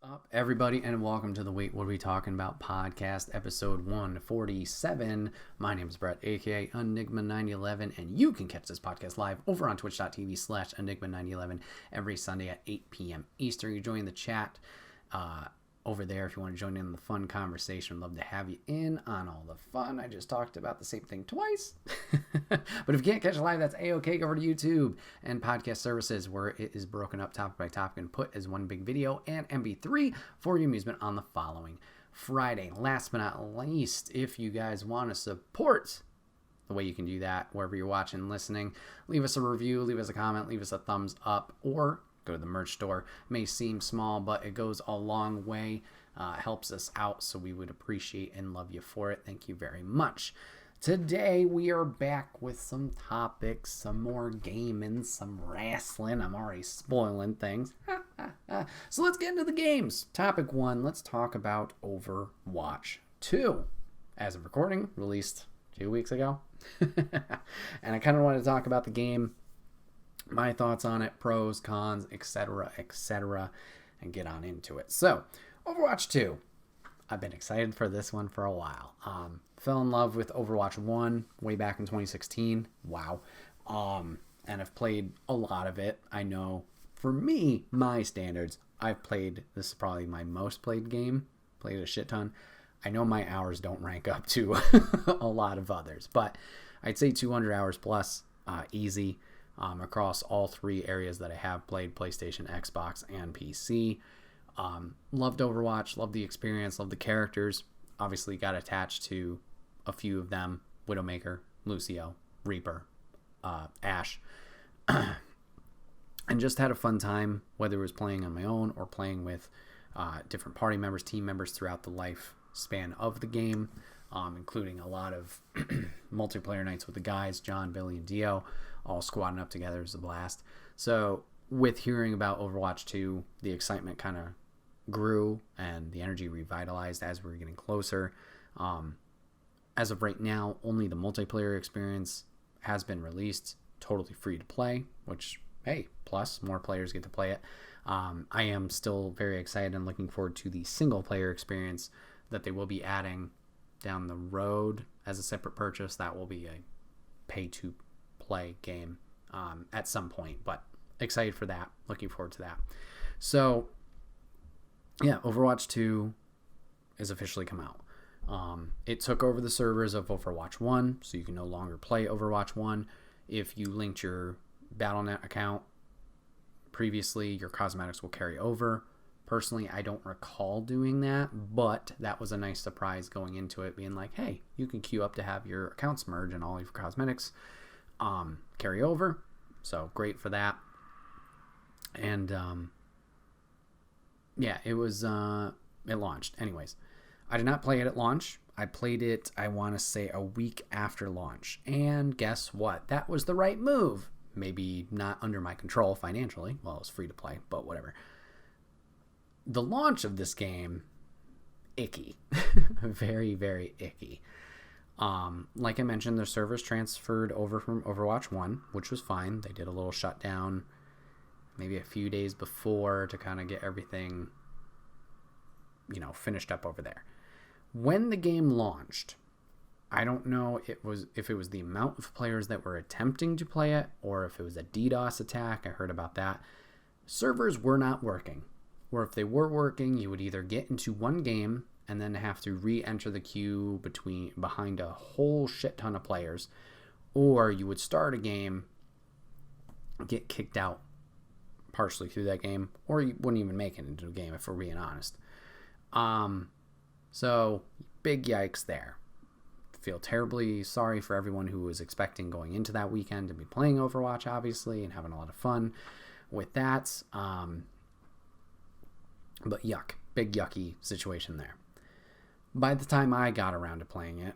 Up, everybody, and welcome to the Wait What Are We Talking About podcast, episode 147. My name is Bret, aka Enigma911, and you can catch this podcast live over on twitch.tv/Enigma911 every Sunday at 8 p.m. Eastern. You join the chat over there if you want to join in the fun conversation. Love to have you in on all the fun. I just talked about the same thing twice. But if you can't catch it live, that's A-OK. Go over to YouTube and podcast services where it is broken up topic by topic and put as one big video and MP3 for your amusement on the following Friday. Last but not least, if you guys want to support the way you can do that, wherever you're watching, listening, leave us a review, leave us a comment, leave us a thumbs up, or go to the merch store. It may seem small, but it goes a long way. Helps us out, so we would appreciate and love you for it. Thank you very much. Today, we are back with some topics, some more gaming, some wrestling. I'm already spoiling things. So let's get into the games. Topic 1, let's talk about Overwatch 2. As of recording, released 2 weeks ago. And I kind of want to talk about the game, my thoughts on it, pros, cons, etc., and get on into it. So, Overwatch 2. I've been excited for this one for a while. Fell in love with Overwatch 1 way back in 2016. Wow. And I've played a lot of it. I know, for me, my standards, this is probably my most played game. Played a shit ton. I know my hours don't rank up to a lot of others, but I'd say 200 hours plus, easy. Across all three areas that I have played, PlayStation, Xbox, and PC. Loved Overwatch, loved the experience, loved the characters. Obviously got attached to a few of them: Widowmaker, Lucio, Reaper, Ashe. And just had a fun time, whether it was playing on my own or playing with different party members, team members throughout the lifespan of the game, including a lot of multiplayer nights with the guys, John, Billy, and Dio, all squatting up together. Is a blast. So with hearing about Overwatch 2, the excitement kind of grew and the energy revitalized as we were getting closer. As of right now, only the multiplayer experience has been released, totally free to play, which, hey, plus more players get to play it. I am still very excited and looking forward to the single player experience that they will be adding down the road as a separate purchase. That will be a pay to play game at some point, but excited for that, looking forward to that. So yeah, Overwatch 2 is officially come out. It took over the servers of Overwatch 1, so you can no longer play Overwatch 1. If you linked your Battle.net account previously, your cosmetics will carry over. Personally, I don't recall doing that, but that was a nice surprise going into it, being like, hey, you can queue up to have your accounts merge and all your cosmetics carry over. So great for that. And yeah, it was it launched. Anyways, I did not play it at launch. I played it, I want to say, a week after launch. And guess what? That was the right move. Maybe not under my control financially. Well, it was free to play, but whatever. The launch of this game, icky. Very, very icky. Like I mentioned, their servers transferred over from Overwatch 1, which was fine. They did a little shutdown maybe a few days before to kind of get everything, finished up over there. When the game launched, I don't know if it was the amount of players that were attempting to play it or if it was a DDoS attack. I heard about that. Servers were not working. Or if they were working, you would either get into one game and then have to re-enter the queue behind a whole shit ton of players, or you would start a game, get kicked out partially through that game, or you wouldn't even make it into a game, if we're being honest. So big yikes there. Feel terribly sorry for everyone who was expecting going into that weekend to be playing Overwatch, obviously, and having a lot of fun with that. But yuck, big yucky situation there. By the time I got around to playing it,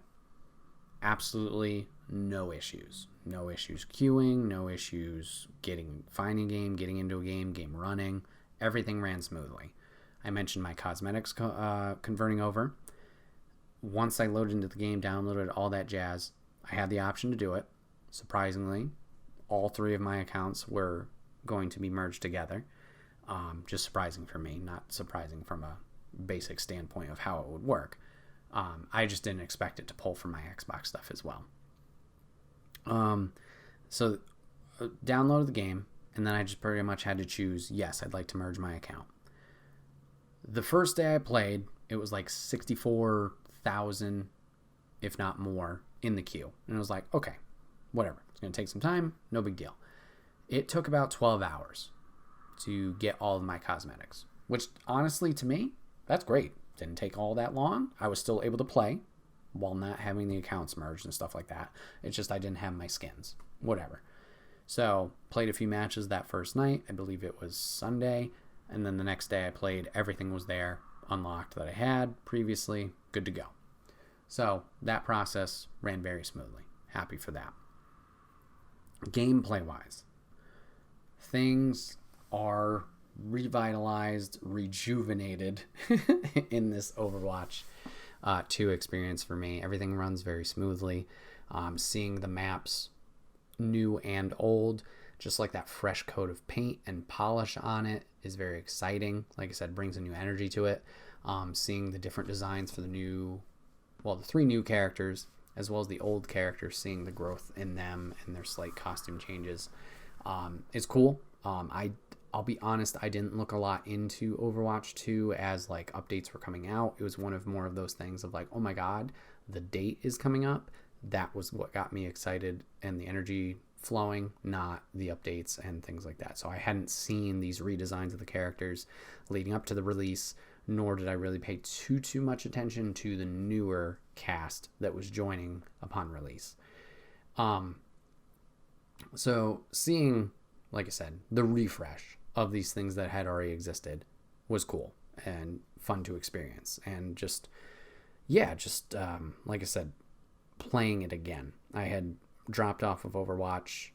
absolutely no issues. No issues queuing, no issues finding a game, getting into a game running. Everything ran smoothly. I mentioned my cosmetics converting over. Once I loaded into the game, downloaded all that jazz, I had the option to do it. Surprisingly, all three of my accounts were going to be merged together. Just surprising for me, not surprising from a basic standpoint of how it would work. I just didn't expect it to pull from my Xbox stuff as well. So downloaded the game, and then I just pretty much had to choose, yes, I'd like to merge my account. The first day I played, it was like 64,000, if not more, in the queue. And I was like, okay, whatever. It's going to take some time. No big deal. It took about 12 hours to get all of my cosmetics, which honestly, to me, that's great. Didn't take all that long. I was still able to play while not having the accounts merged and stuff like that. It's just I didn't have my skins. Whatever. So, played a few matches that first night. I believe it was Sunday. And then the next day I played. Everything was there, unlocked that I had previously. Good to go. So, that process ran very smoothly. Happy for that. Gameplay-wise, things are revitalized, rejuvenated in this Overwatch 2 experience for me. Everything runs very smoothly. Seeing the maps, new and old, just like that fresh coat of paint and polish on it is very exciting. Like I said, brings a new energy to it. Seeing the different designs for the 3 new characters, as well as the old characters, seeing the growth in them and their slight costume changes is cool. I'll be honest, I didn't look a lot into Overwatch 2 as like updates were coming out. It was more of those things of like, oh my god, the date is coming up. That was what got me excited and the energy flowing, not the updates and things like that. So I hadn't seen these redesigns of the characters leading up to the release, nor did I really pay too much attention to the newer cast that was joining upon release. So seeing, like I said, the refresh of these things that had already existed was cool and fun to experience. And just like I said, playing it again. I had dropped off of Overwatch,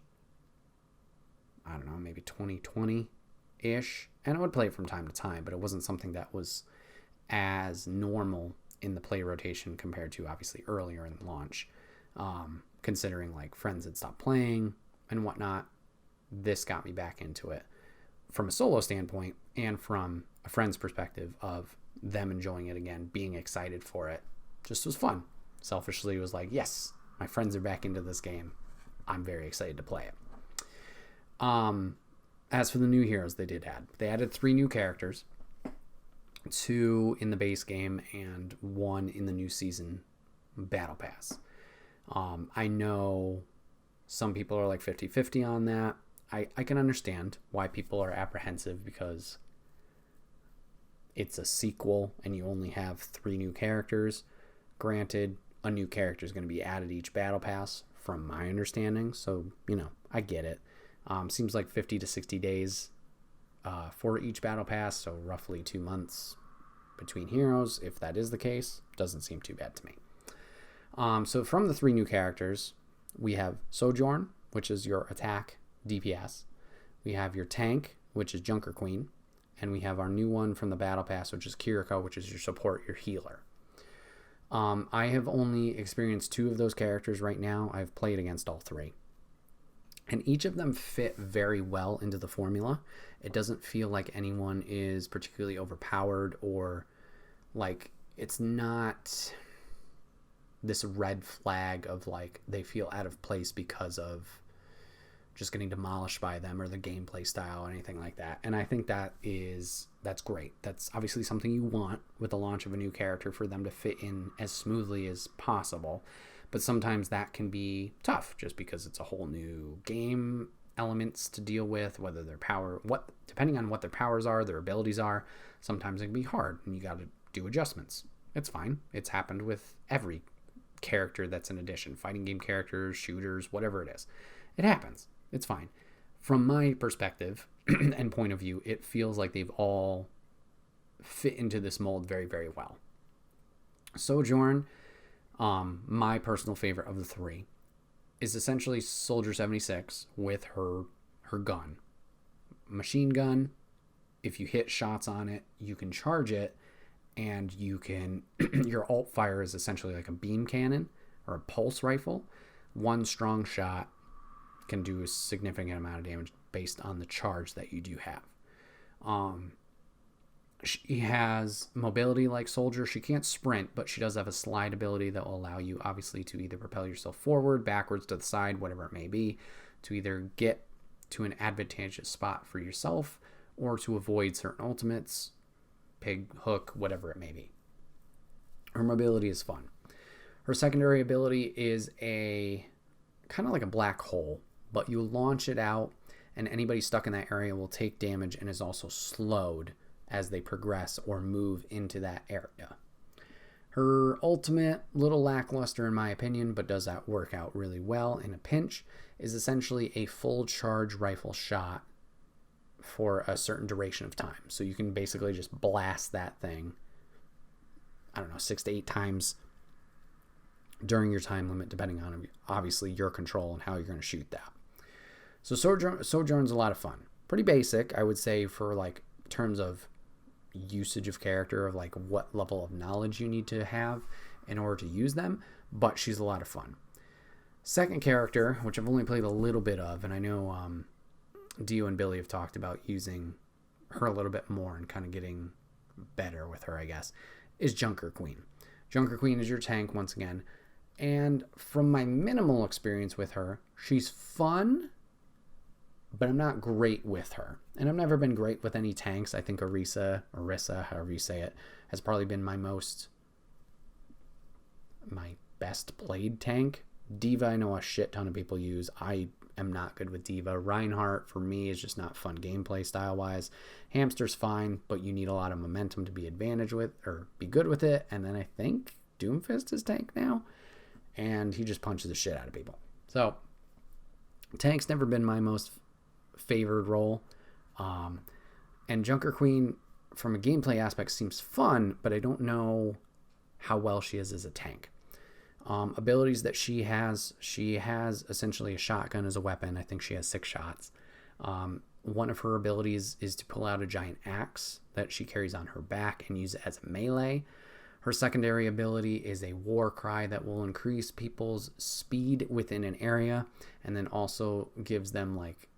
I don't know, maybe 2020-ish, and I would play it from time to time, but it wasn't something that was as normal in the play rotation compared to obviously earlier in the launch. Considering like friends had stopped playing and whatnot, this got me back into it from a solo standpoint and from a friend's perspective of them enjoying it again, being excited for it. Just was fun. Selfishly, it was like, yes, my friends are back into this game. I'm very excited to play it. As for the new heroes they added 3 new characters, 2 in the base game and 1 in the new season battle pass. I know some people are like 50-50 on that. I can understand why people are apprehensive because it's a sequel and you only have 3 new characters. Granted, a new character is going to be added each battle pass from my understanding. So, I get it. Seems like 50 to 60 days for each battle pass. So roughly 2 months between heroes. If that is the case, doesn't seem too bad to me. So from the 3 new characters, we have Sojourn, which is your attack DPS. We have your tank, which is Junker Queen. And we have our new one from the battle pass, which is Kiriko, which is your support, your healer. I have only experienced 2 of those characters right now. I've played against all 3. And each of them fit very well into the formula. It doesn't feel like anyone is particularly overpowered or like it's not this red flag of like they feel out of place because of just getting demolished by them or the gameplay style or anything like that. And I think that's great. That's obviously something you want with the launch of a new character, for them to fit in as smoothly as possible. But sometimes that can be tough just because it's a whole new game elements to deal with, whether their power, depending on what their powers are, their abilities are, sometimes it can be hard and you got to do adjustments. It's fine. It's happened with every character that's an addition, fighting game characters, shooters, whatever it is. It happens. It's fine. From my perspective and point of view, it feels like they've all fit into this mold very, very well. Sojourn, my personal favorite of the 3, is essentially Soldier 76 with her gun. Machine gun. If you hit shots on it, you can charge it, and you can your alt fire is essentially like a beam cannon or a pulse rifle. One strong shot can do a significant amount of damage based on the charge that you do have. She has mobility like Soldier. She can't sprint, but she does have a slide ability that will allow you, obviously, to either propel yourself forward, backwards, to the side, whatever it may be, to either get to an advantageous spot for yourself or to avoid certain ultimates, pig, hook, whatever it may be. Her mobility is fun. Her secondary ability is a kind of like a black hole, but you launch it out and anybody stuck in that area will take damage and is also slowed as they progress or move into that area. Her ultimate, little lackluster in my opinion, but does that work out really well in a pinch, is essentially a full charge rifle shot for a certain duration of time. So you can basically just blast that thing, 6 to 8 times during your time limit, depending on obviously your control and how you're going to shoot that. So Sojourn's a lot of fun. Pretty basic, I would say, for like terms of usage of character, of like what level of knowledge you need to have in order to use them, but she's a lot of fun. Second character, which I've only played a little bit of, and I know Dio and Billy have talked about using her a little bit more and kind of getting better with her, I guess, is Junker Queen. Junker Queen is your tank once again, and from my minimal experience with her, she's fun, but I'm not great with her. And I've never been great with any tanks. I think Orisa, however you say it, has probably been my best played tank. Diva, I know a shit ton of people use. I am not good with Diva. Reinhardt, for me, is just not fun gameplay style-wise. Hamster's fine, but you need a lot of momentum to be good with it. And then I think Doomfist is tank now, and he just punches the shit out of people. So, tank's never been my most favored role. And Junker Queen, from a gameplay aspect, seems fun, but I don't know how well she is as a tank. Abilities that she has essentially a shotgun as a weapon. I think she has 6 shots. One of her abilities is to pull out a giant axe that she carries on her back and use it as a melee. Her secondary ability is a war cry that will increase people's speed within an area and then also gives them like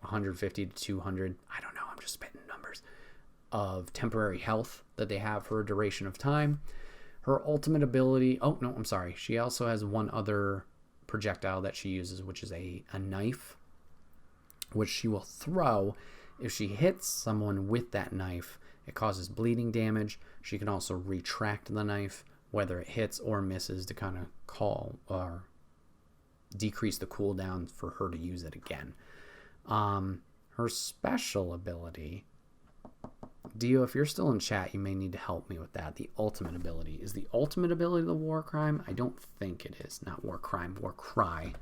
150 to 200, I don't know, I'm just spitting numbers, of temporary health that they have for a duration of time. Her ultimate ability, she also has one other projectile that she uses, which is a knife, which she will throw. If she hits someone with that knife, it causes bleeding damage. She can also retract the knife, whether it hits or misses, to kind of call or decrease the cooldown for her to use it again. Her special ability, Dio, if you're still in chat, you may need to help me with that. The ultimate ability. Is the ultimate ability the war crime? I don't think it is. Not war crime, war cry.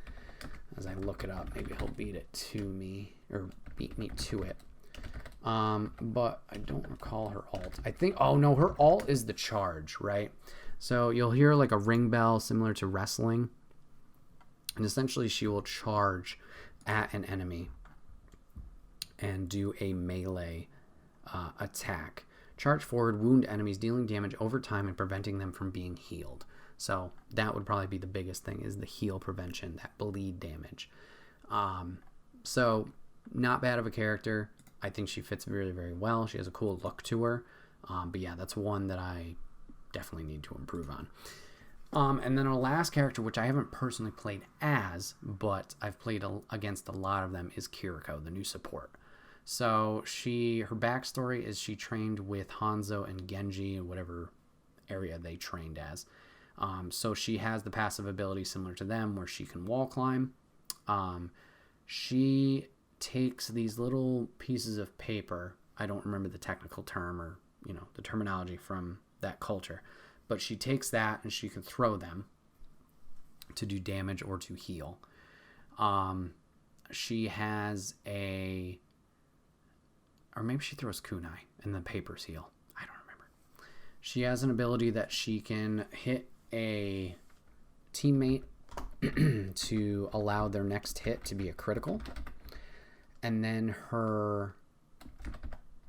As I look it up, maybe he'll beat it to me, or beat me to it. But I don't recall her alt. I think, her alt is the charge, right? So you'll hear like a ring bell similar to wrestling. And essentially she will charge at an enemy and do a melee attack. Charge forward, wound enemies, dealing damage over time and preventing them from being healed. So that would probably be the biggest thing, is the heal prevention, that bleed damage. So not bad of a character. I think she fits very, very well. She has a cool look to her. But yeah, that's one that I definitely need to improve on. And then our last character, which I haven't personally played as, but I've played against a lot of them, is Kiriko, the new support. So her backstory is she trained with Hanzo and Genji in whatever area they trained as. So she has the passive ability similar to them where she can wall climb. She takes these little pieces of paper. I don't remember the technical term or, the terminology from that culture. But she takes that and she can throw them to do damage or to heal. She has or maybe she throws kunai and the papers heal. I don't remember. She has an ability that she can hit a teammate to allow their next hit to be a critical. And then her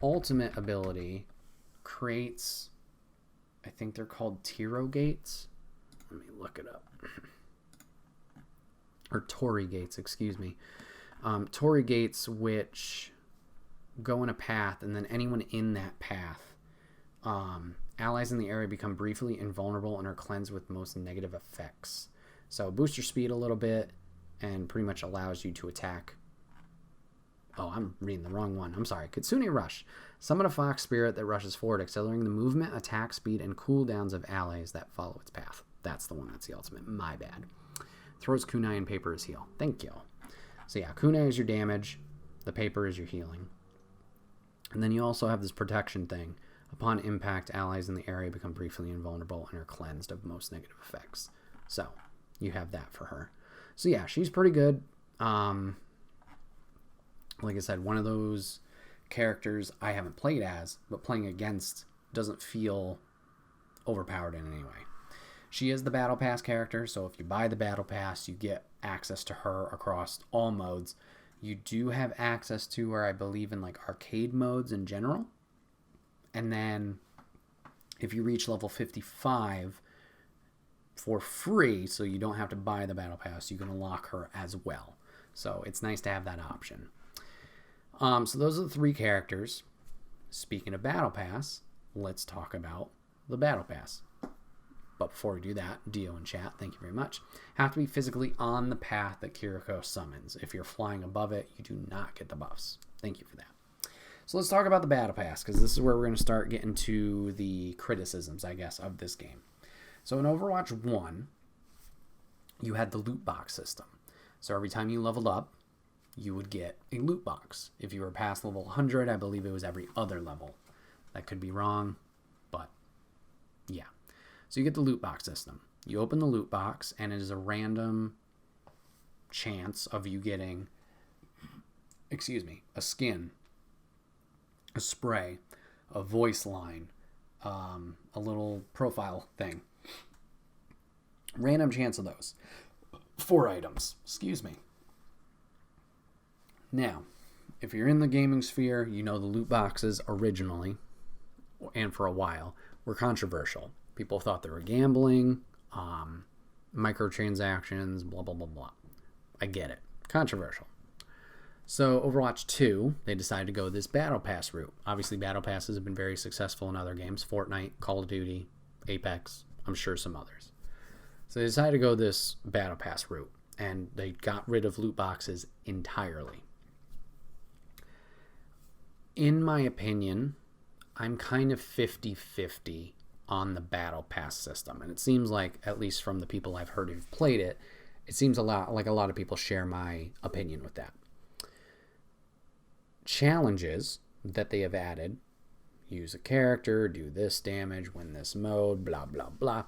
ultimate ability creates, I think they're called Tiro gates. Let me look it up. Or Tori gates, excuse me. Tori gates, which go in a path, and then anyone in that path, allies in the area become briefly invulnerable and are cleansed with most negative effects. So boost your speed a little bit and pretty much allows you to attack. Oh, I'm reading the wrong one. I'm sorry. Kitsune Rush. Summon a fox spirit that rushes forward, accelerating the movement, attack speed, and cooldowns of allies that follow its path. That's the one that's the ultimate. My bad. Throws kunai and paper as heal. Thank you. So yeah, kunai is your damage. The paper is your healing. And then you also have this protection thing. Upon impact, allies in the area become briefly invulnerable and are cleansed of most negative effects. So you have that for her. So yeah, she's pretty good. Like I said, one of those characters I haven't played as, but playing against doesn't feel overpowered in any way. She is the Battle Pass character, so if you buy the Battle Pass, you get access to her across all modes. You do have access to her, I believe, in like arcade modes in general. And then if you reach level 55 for free, so you don't have to buy the Battle Pass, you can unlock her as well. So it's nice to have that option. So those are the three characters. Speaking of Battle Pass, let's talk about the Battle Pass. But before we do that, Dio in chat, thank you very much. Have to be physically on the path that Kiriko summons. If you're flying above it, you do not get the buffs. Thank you for that. So let's talk about the Battle Pass, because this is where we're going to start getting to the criticisms, I guess, of this game. So in Overwatch 1, you had the loot box system. So every time you leveled up, you would get a loot box. If you were past level 100, I believe it was every other level. That could be wrong, but yeah. So you get the loot box system. You open the loot box, and it is a random chance of you getting, a skin, a spray, a voice line, a little profile thing. Random chance of those. 4 items. Now, if you're in the gaming sphere, you know the loot boxes originally, and for a while, were controversial. People thought they were gambling, microtransactions, blah, blah, blah, blah. I get it. Controversial. So Overwatch 2, they decided to go this Battle Pass route. Obviously, Battle Passes have been very successful in other games. Fortnite, Call of Duty, Apex, I'm sure some others. So they decided to go this Battle Pass route, and they got rid of loot boxes entirely. In my opinion, I'm kind of 50-50 on the Battle Pass system. And it seems like, at least from the people I've heard who've played it, it seems a lot of people share my opinion with that. Challenges that they have added, use a character, do this damage, win this mode, blah, blah, blah.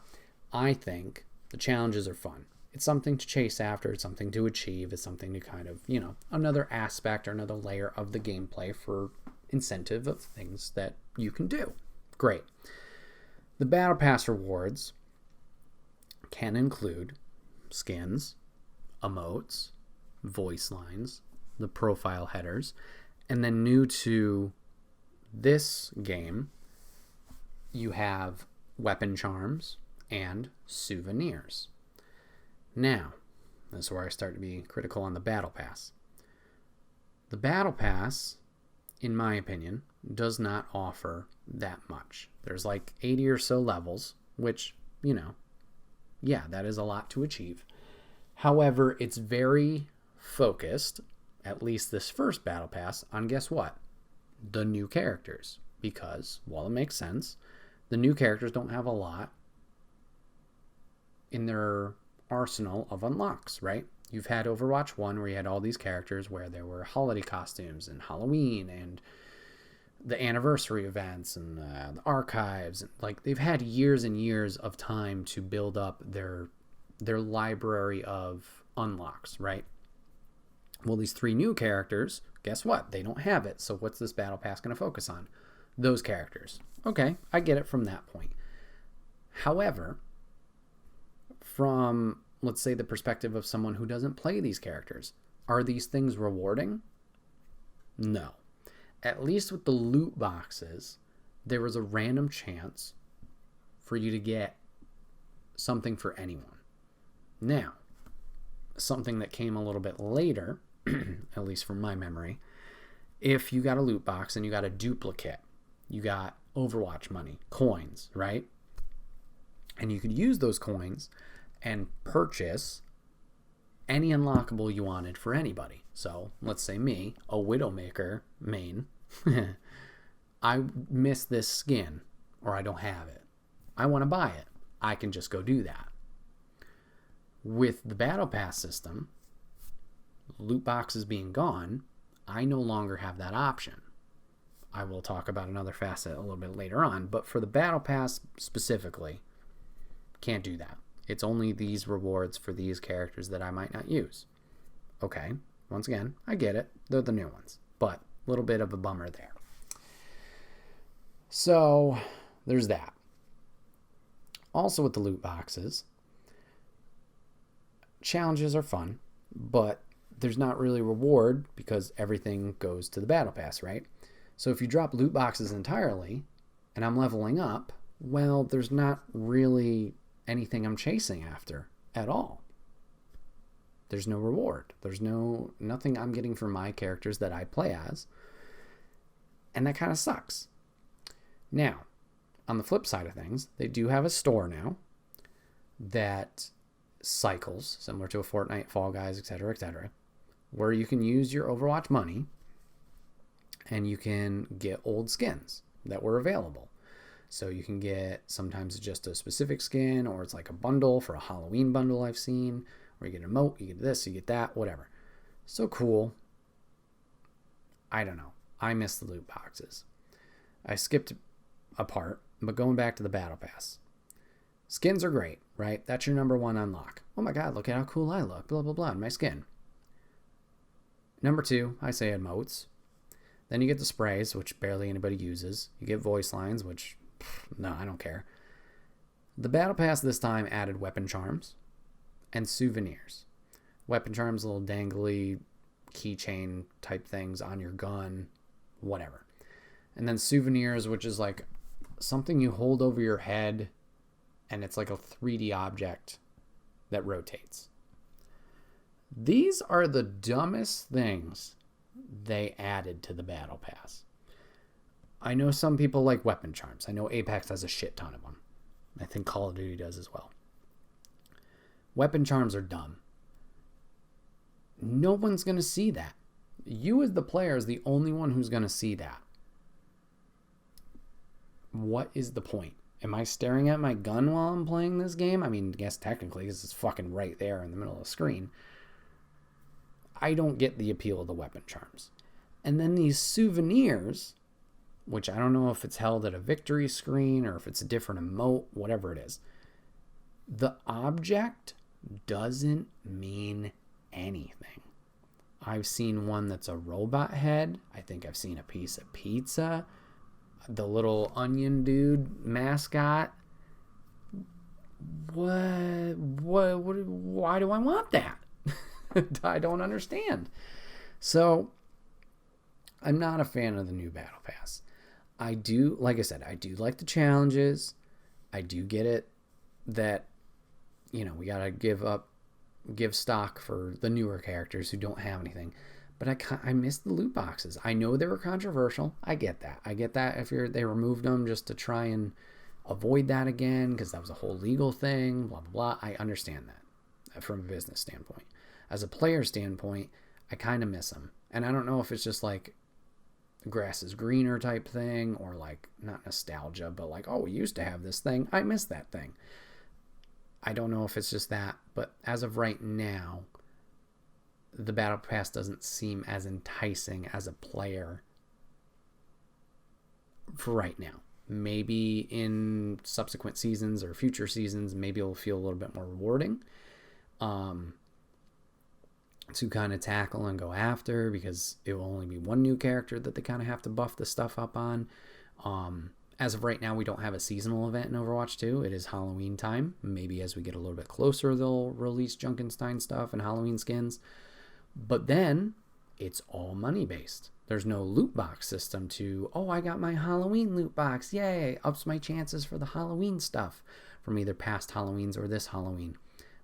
I think the challenges are fun. It's something to chase after, it's something to achieve, it's something to kind of, another aspect or another layer of the gameplay for incentive of things that you can do. Great. The Battle Pass rewards can include skins, emotes, voice lines, the profile headers, and then new to this game, you have weapon charms and souvenirs. Now, this is where I start to be critical on the Battle Pass. The Battle Pass, in my opinion, does not offer that much. There's like 80 or so levels, which, that is a lot to achieve. However, it's very focused, at least this first Battle Pass, on guess what? The new characters. Because, while it makes sense, the new characters don't have a lot in their arsenal of unlocks, right? You've had Overwatch 1 where you had all these characters where there were holiday costumes and Halloween and the anniversary events and the archives. Like, they've had years and years of time to build up their library of unlocks, right? Well, these 3 new characters, guess what? They don't have it. So what's this Battle Pass going to focus on? Those characters. Okay, I get it from that point. However, from, let's say, the perspective of someone who doesn't play these characters, are these things rewarding? No. At least with the loot boxes, there was a random chance for you to get something for anyone. Now, something that came a little bit later, at least from my memory, if you got a loot box and you got a duplicate, you got Overwatch money, coins, right? And you could use those coins and purchase any unlockable you wanted for anybody. So let's say me, a Widowmaker main, I miss this skin or I don't have it. I want to buy it. I can just go do that. With the Battle Pass system, loot boxes being gone, I no longer have that option. I will talk about another facet a little bit later on, but for the Battle Pass specifically, can't do that. It's only these rewards for these characters that I might not use. Okay, once again, I get it. They're the new ones, but a little bit of a bummer there. So there's that. Also with the loot boxes, challenges are fun, but there's not really reward because everything goes to the Battle Pass, right? So if you drop loot boxes entirely and I'm leveling up, well, there's not really anything I'm chasing after at all. There's no reward. There's nothing I'm getting from my characters that I play as. And that kind of sucks. Now, on the flip side of things, they do have a store now that cycles, similar to a Fortnite, Fall Guys, etc., where you can use your Overwatch money and you can get old skins that were available. So you can get, sometimes it's just a specific skin, or it's like a bundle for a Halloween bundle I've seen, where you get an emote, you get this, you get that, whatever. So cool. I don't know. I miss the loot boxes. I skipped a part, but going back to the Battle Pass. Skins are great, right? That's your number one unlock. Oh my god, look at how cool I look, blah, blah, blah, my skin. Number two, I say emotes. Then you get the sprays, which barely anybody uses. You get voice lines, which, no, I don't care. The Battle Pass this time added weapon charms and souvenirs. Weapon charms, little dangly keychain type things on your gun, whatever. And then souvenirs, which is like something you hold over your head and it's like a 3D object that rotates. These are the dumbest things they added to the Battle Pass. I know some people like weapon charms. I know Apex has a shit ton of them. I think Call of Duty does as well. Weapon charms are dumb. No one's going to see that. You as the player is the only one who's going to see that. What is the point? Am I staring at my gun while I'm playing this game? I mean, I guess technically, because it's fucking right there in the middle of the screen. I don't get the appeal of the weapon charms. And then these souvenirs, which I don't know if it's held at a victory screen or if it's a different emote, whatever it is. The object doesn't mean anything. I've seen one that's a robot head. I think I've seen a piece of pizza. The little onion dude mascot. Why do I want that? I don't understand. So, I'm not a fan of the new Battle Pass. I do, like I said, I do like the challenges. I do get it that, you know, we gotta give stock for the newer characters who don't have anything. But I miss the loot boxes. I know they were controversial. I get that. I get that if they removed them just to try and avoid that again, because that was a whole legal thing, blah, blah, blah. I understand that from a business standpoint. As a player standpoint, I kind of miss them. And I don't know if it's just like grass is greener type thing, or like not nostalgia, but like, oh, we used to have this thing. I miss that thing. I don't know if it's just that, but as of right now, the Battle Pass doesn't seem as enticing as a player for right now. Maybe in subsequent seasons or future seasons, maybe it'll feel a little bit more rewarding to kind of tackle and go after, because it will only be one new character that they kind of have to buff the stuff up on. As of right now, we don't have a seasonal event in Overwatch 2. It is Halloween time. Maybe as we get a little bit closer, they'll release Junkenstein stuff and Halloween skins. But then it's all money based. There's no loot box system to, oh, I got my Halloween loot box. Yay, ups my chances for the Halloween stuff from either past Halloweens or this Halloween.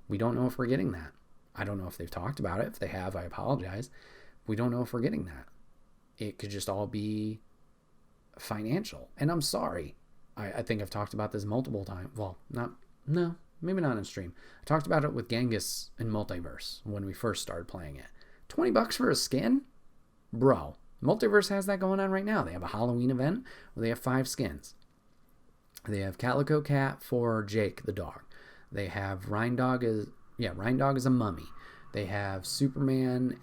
We don't know if we're getting that. I don't know if they've talked about it. If they have, I apologize. We don't know if we're getting that. it could just all be financial. And I'm sorry. I think I've talked about this multiple times. Well, maybe not in stream. I talked about it with Genghis in Multiverse when we first started playing it. $20 for a skin? Bro, Multiverse has that going on right now. They have a Halloween event where they have 5 skins. They have Calico Cat for Jake the dog. They have Rhine Dog is a mummy. They have Superman,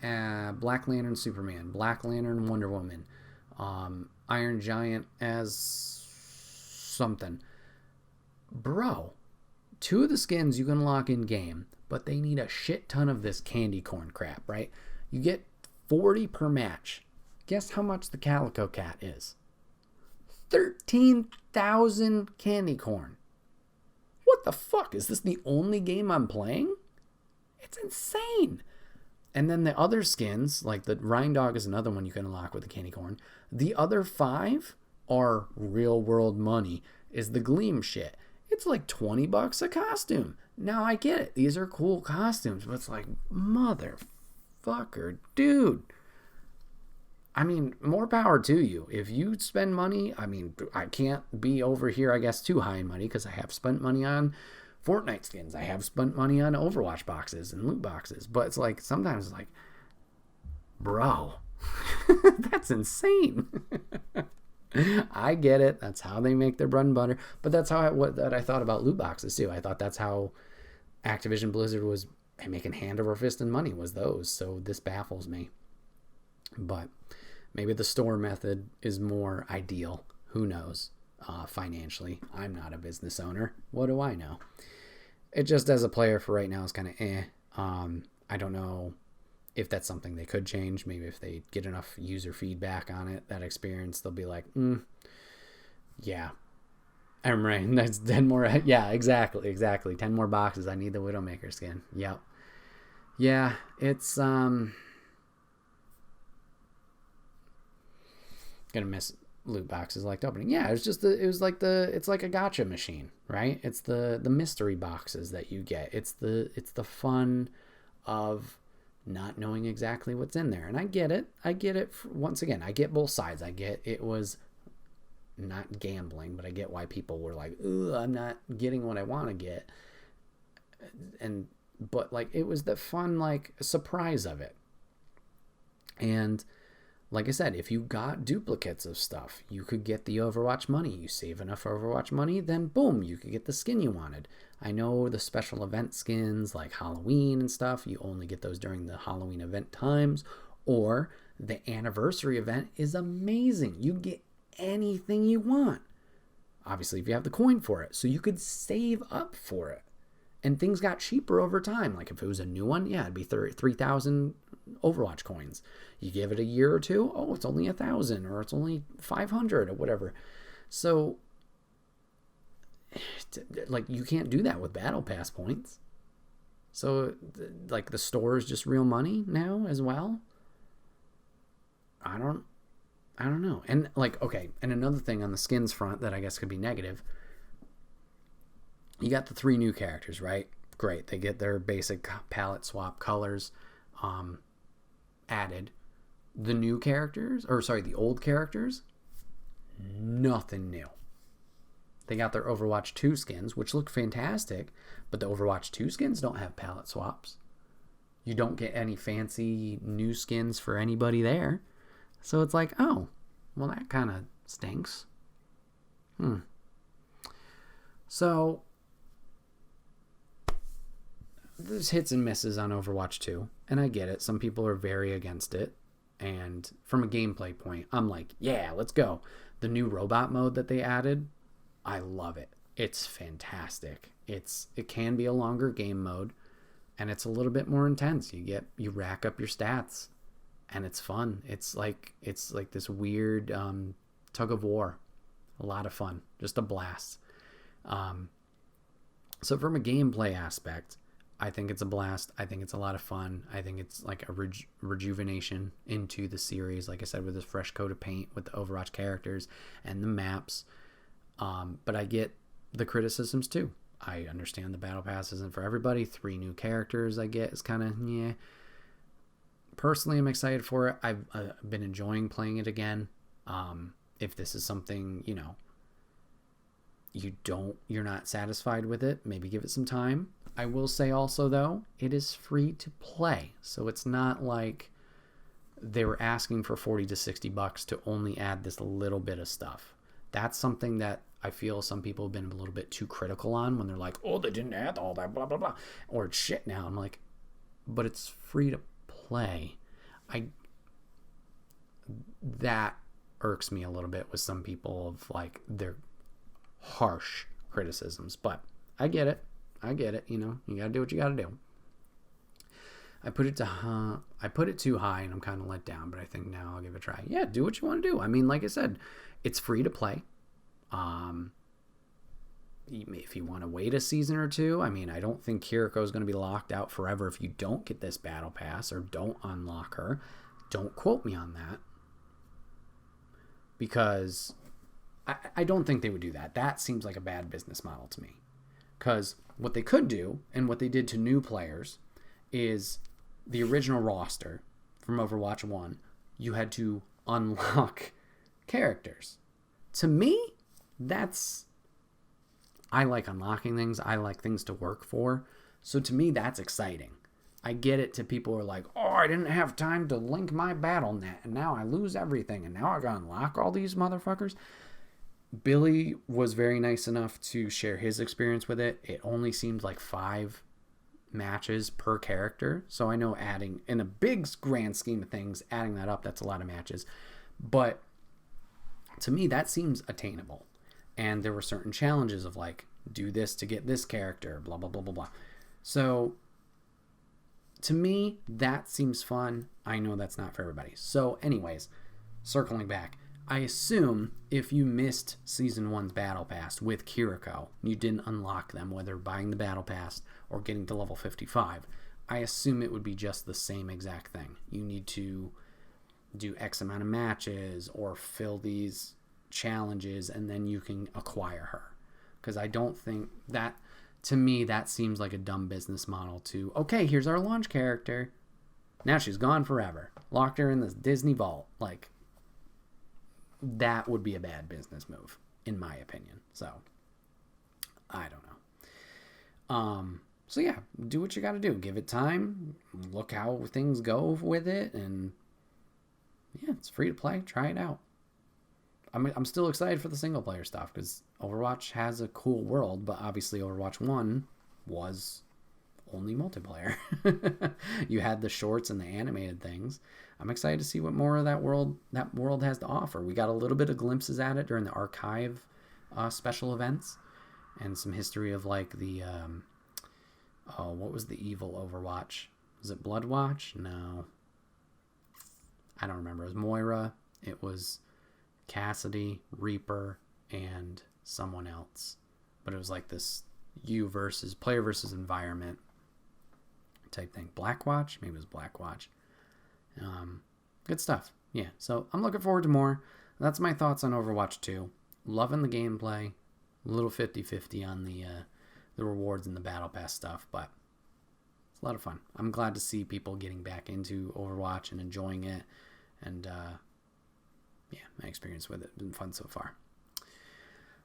Black Lantern Superman, Black Lantern Wonder Woman, Iron Giant as something. Bro, 2 of the skins you can unlock in game, but they need a shit ton of this candy corn crap, right? You get 40 per match. Guess how much the Calico Cat is? 13,000 candy corn. What the fuck? Is this the only game I'm playing? It's insane. And then the other skins, like the Rhine Dog is another one you can unlock with the candy corn. The other 5 are real world money, is the Gleam shit. It's like $20 a costume. Now I get it. These are cool costumes, but it's like, motherfucker, dude. I mean, more power to you. If you spend money, I mean, I can't be over here, I guess, too high in money because I have spent money on Fortnite skins. I have spent money on Overwatch boxes and loot boxes. But it's like, sometimes it's like, bro, that's insane. I get it. That's how they make their bread and butter. But that's how I thought about loot boxes too. I thought that's how Activision Blizzard was making hand over fist and money, was those. So this baffles me. But maybe the store method is more ideal. Who knows? Financially, I'm not a business owner. What do I know? It just, as a player for right now, is kind of I don't know if that's something they could change. Maybe if they get enough user feedback on it, that experience, they'll be like, yeah, I'm right. That's 10 more. Yeah, exactly. 10 more boxes. I need the Widowmaker skin. Yep. Yeah, it's gonna miss loot boxes like opening. Yeah, it's like a gotcha machine, right? It's the mystery boxes that you get. It's the fun of not knowing exactly what's in there. And I get it. Once again, I get both sides. I get it was not gambling, but I get why people were like, "Ooh, I'm not getting what I want to get." But like, it was the fun, like, surprise of it. And like I said, if you got duplicates of stuff, you could get the Overwatch money. You save enough Overwatch money, then boom, you could get the skin you wanted. I know the special event skins like Halloween and stuff, you only get those during the Halloween event times, or the anniversary event is amazing. You get anything you want. Obviously, if you have the coin for it, so you could save up for it. And things got cheaper over time. Like if it was a new one, yeah, it'd be 3,000 Overwatch coins. You give it a year or two, oh, it's only 1,000 or it's only 500 or whatever. So, like, you can't do that with Battle Pass points. So, like, the store is just real money now as well. I don't know. And like, okay, and another thing on the skins front that I guess could be negative. You got the 3 new characters, right? Great. They get their basic palette swap colors added. The new characters, the old characters, nothing new. They got their Overwatch 2 skins, which look fantastic, but the Overwatch 2 skins don't have palette swaps. You don't get any fancy new skins for anybody there. So it's like, oh, well, that kind of stinks. So there's hits and misses on Overwatch 2, and I get it. Some people are very against it, and from a gameplay point, I'm like, yeah, let's go. The new robot mode that they added, I love it. It's fantastic. It can be a longer game mode, and it's a little bit more intense. You rack up your stats, and it's fun. It's like this weird tug of war. A lot of fun, just a blast. So from a gameplay aspect, I think it's a blast. I think it's a lot of fun. I think it's like a rejuvenation into the series, like I said, with this fresh coat of paint with the Overwatch characters and the maps. But I get the criticisms too. I understand the Battle Pass isn't for everybody. 3 new characters I get is kind of, yeah. personally am excited for it. I've been enjoying playing it again. If this is something, you're not satisfied with it, maybe give it some time. I will say also, though, it is free to play. So it's not like they were asking for $40 to $60 to only add this little bit of stuff. That's something that I feel some people have been a little bit too critical on when they're like, oh, they didn't add all that, blah, blah, blah. Or it's shit now. I'm like, but it's free to play. That irks me a little bit with some people of like their harsh criticisms. But I get it. You got to do what you got to do. I put it too high and I'm kind of let down, but I think now I'll give it a try. Yeah, do what you want to do. I mean, like I said, it's free to play. If you want to wait a season or two, I mean, I don't think Kiriko is going to be locked out forever if you don't get this battle pass or don't unlock her. Don't quote me on that. Because I don't think they would do that. That seems like a bad business model to me. Because what they could do, and what they did to new players, is the original roster from Overwatch 1, you had to unlock characters. To me, I like unlocking things. I like things to work for. So to me, that's exciting. I get it to people who are like, oh, I didn't have time to link my BattleNet, and now I lose everything, and now I gotta unlock all these motherfuckers. Billy was very nice enough to share his experience with it. It only seemed like 5 matches per character. So I know adding, in a big grand scheme of things, adding that up, that's a lot of matches. But to me, that seems attainable. And there were certain challenges of like, do this to get this character, blah, blah, blah, blah, blah. So to me, that seems fun. I know that's not for everybody. So anyways, circling back, I assume if you missed Season 1's Battle Pass with Kiriko, you didn't unlock them, whether buying the Battle Pass or getting to level 55, I assume it would be just the same exact thing. You need to do X amount of matches or fill these challenges, and then you can acquire her. Because I don't think that, to me, that seems like a dumb business model to, okay, here's our launch character. Now she's gone forever. Locked her in this Disney vault. Like, that would be a bad business move, in my opinion. So, I don't know. So yeah, do what you got to do. Give it time. Look how things go with it. And yeah, it's free to play. Try it out. I'm still excited for the single player stuff because Overwatch has a cool world, but obviously Overwatch 1 was only multiplayer. You had the shorts and the animated things. I'm excited to see what more of that world has to offer. We got a little bit of glimpses at it during the archive special events and some history of like the what was the evil Overwatch? Was it Bloodwatch? No. I don't remember. It was Moira. It was Cassidy, Reaper, and someone else. But it was like this player versus environment type thing. Blackwatch? Maybe it was Blackwatch. Good stuff. Yeah, so I'm looking forward to more. That's my thoughts on Overwatch 2. Loving the gameplay. A little 50-50 on the rewards and the Battle Pass stuff, but it's a lot of fun. I'm glad to see people getting back into Overwatch and enjoying it. And yeah, my experience with it has been fun so far.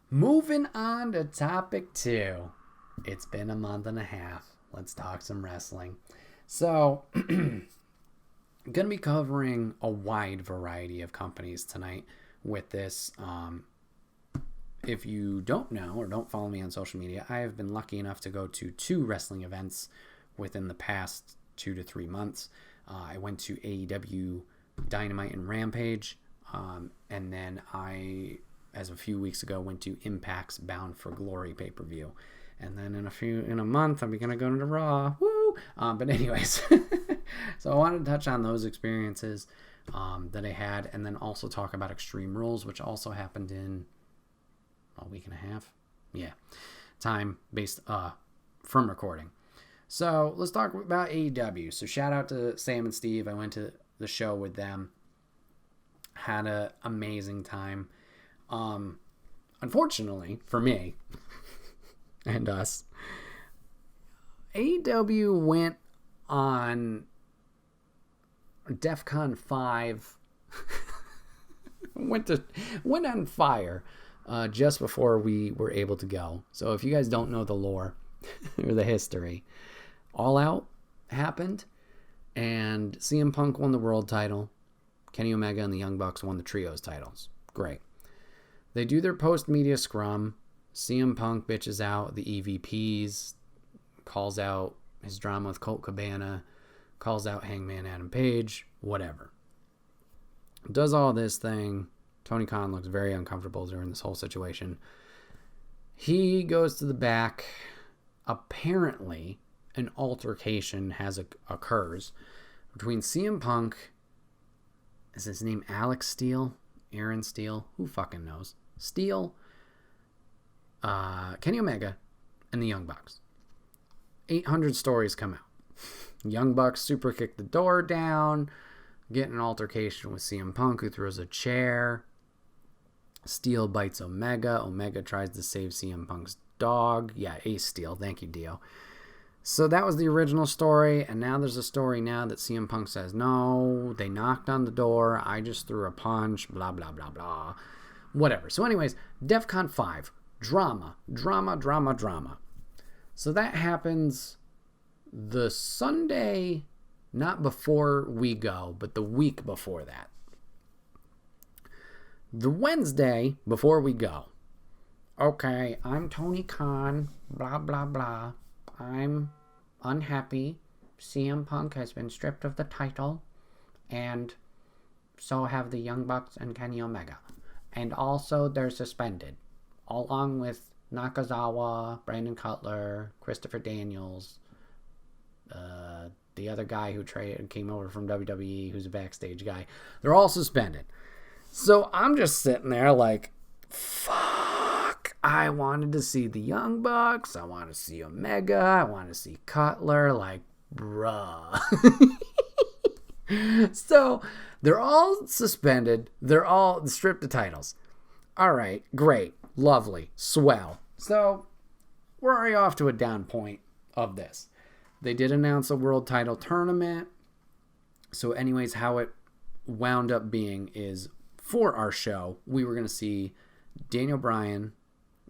Moving on to topic 2. It's been a month and a half. Let's talk some wrestling. So, I'm going to be covering a wide variety of companies tonight with this. If you don't know or don't follow me on social media, I have been lucky enough to go to 2 wrestling events within the past 2 to 3 months. I went to AEW Dynamite and Rampage. And then I, as a few weeks ago, went to Impact's Bound for Glory pay-per-view. And then in a month, I'm going to go to Raw. Woo! But anyways, so I wanted to touch on those experiences that I had, and then also talk about Extreme Rules, which also happened in a week and a half. Yeah, time based from recording. So let's talk about AEW. So shout out to Sam and Steve. I went to the show with them. Had an amazing time. Unfortunately for me and us, AEW went on, DEFCON 5 went on fire just before we were able to go. So if you guys don't know the lore or the history, All Out happened, and CM Punk won the world title. Kenny Omega and the Young Bucks won the trios titles. Great. They do their post-media scrum. CM Punk bitches out the EVPs, calls out his drama with Colt Cabana, calls out Hangman Adam Page, whatever. Does all this thing. Tony Khan looks very uncomfortable during this whole situation. He goes to the back. Apparently, an altercation occurs between CM Punk. Is his name Alex Steele? Aaron Steele? Who fucking knows? Steele, Kenny Omega, and the Young Bucks. 800 stories come out. Young Bucks super kick the door down, get in an altercation with CM Punk, who throws a chair. Steele bites Omega. Omega tries to save CM Punk's dog. Yeah, Ace Steele. Thank you, Dio. So that was the original story, and now there's a story now that CM Punk says, no, they knocked on the door, I just threw a punch, blah, blah, blah, blah. Whatever. So anyways, DEFCON 5. Drama. So that happens the Sunday, not before we go, but the week before that. The Wednesday before we go. Okay, I'm Tony Khan, blah, blah, blah. I'm unhappy. CM Punk has been stripped of the title, and so have the Young Bucks and Kenny Omega. And also, they're suspended, along with Nakazawa, Brandon Cutler, Christopher Daniels, the other guy who came over from WWE, who's a backstage guy. They're all suspended. So I'm just sitting there like, fuck. I wanted to see the Young Bucks. I want to see Omega. I want to see Cutler. Like, bruh. So they're all suspended. They're all stripped of titles. All right, great, lovely, swell. So we're already off to a down point of this. They did announce a world title tournament. So anyways, how it wound up being is, for our show, we were going to see Daniel Bryan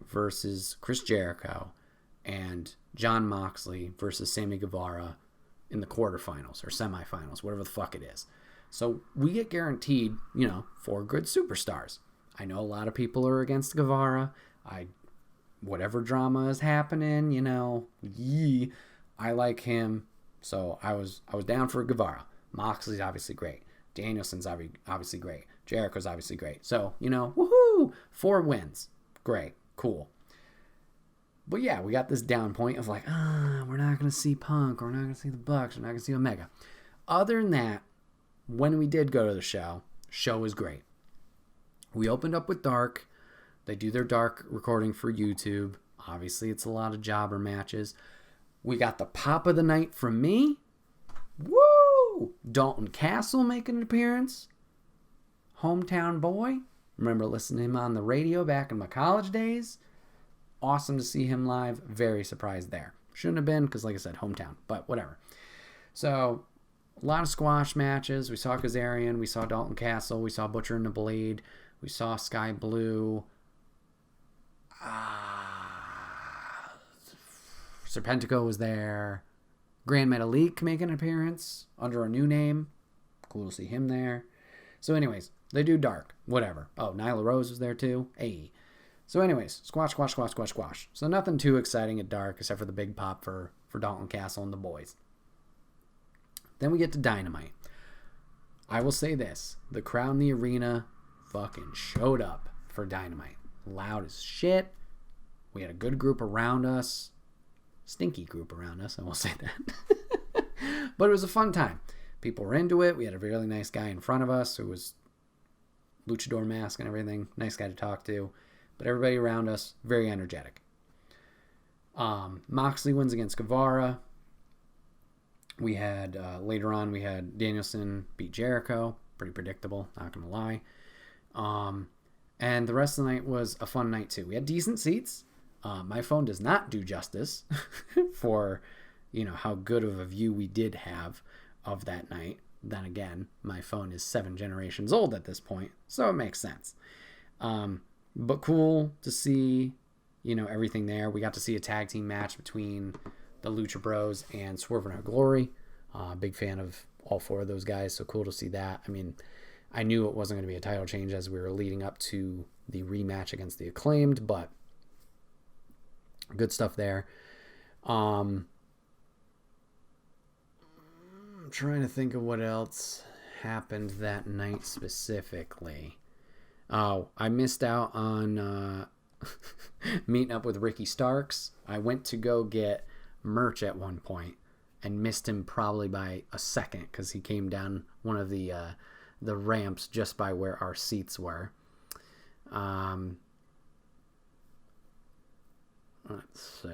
versus Chris Jericho and Jon Moxley versus Sammy Guevara in the quarterfinals or semifinals, whatever the fuck it is. So we get guaranteed, 4 good superstars. I know a lot of people are against Guevara. Whatever drama is happening, I like him. So I was down for Guevara. Moxley's obviously great. Danielson's obviously great. Jericho's obviously great. So, woohoo! 4 wins. Great. Cool. But yeah, we got this down point of like, we're not going to see Punk. We're not going to see the Bucks. We're not going to see Omega. Other than that, when we did go to the show was great. We opened up with Dark. They do their Dark recording for YouTube. Obviously, it's a lot of jobber matches. We got the pop of the night from me. Woo! Dalton Castle making an appearance. Hometown boy. Remember listening to him on the radio back in my college days. Awesome to see him live. Very surprised there. Shouldn't have been because, like I said, hometown. But whatever. So, a lot of squash matches. We saw Kazarian. We saw Dalton Castle. We saw Butcher and the Blade. We saw Sky Blue. Serpentico was there. Grand Metalik making an appearance under a new name. Cool to see him there. So anyways, they do Dark. Whatever. Oh, Nyla Rose was there too. Hey. So anyways, squash. So nothing too exciting at Dark except for the big pop for Dalton Castle and the boys. Then we get to Dynamite. I will say this. The crowd in the arena fucking showed up for Dynamite. Loud as shit. We had a good group around us. Stinky group around us, I will say that. But it was a fun time. People were into it. We had a really nice guy in front of us who was luchador mask and everything. Nice guy to talk to. But everybody around us, very energetic. Moxley wins against Guevara. We had, later on, we had Danielson beat Jericho. Pretty predictable, not going to lie. And the rest of the night was a fun night too. We had decent seats. My phone does not do justice for, how good of a view we did have of that night. then again, my phone is 7 generations old at this point, so it makes sense. But cool to see, everything there. We got to see a tag team match between the Lucha Bros and Swerve in Our Glory. Big fan of all 4 of those guys, so cool to see that. I mean, I knew it wasn't going to be a title change as we were leading up to the rematch against the Acclaimed, but good stuff there. I'm trying to think of what else happened that night specifically. Oh, I missed out on meeting up with Ricky Starks. I went to go get merch at one point and missed him probably by a second because he came down one of the ramps just by where our seats were. Let's see.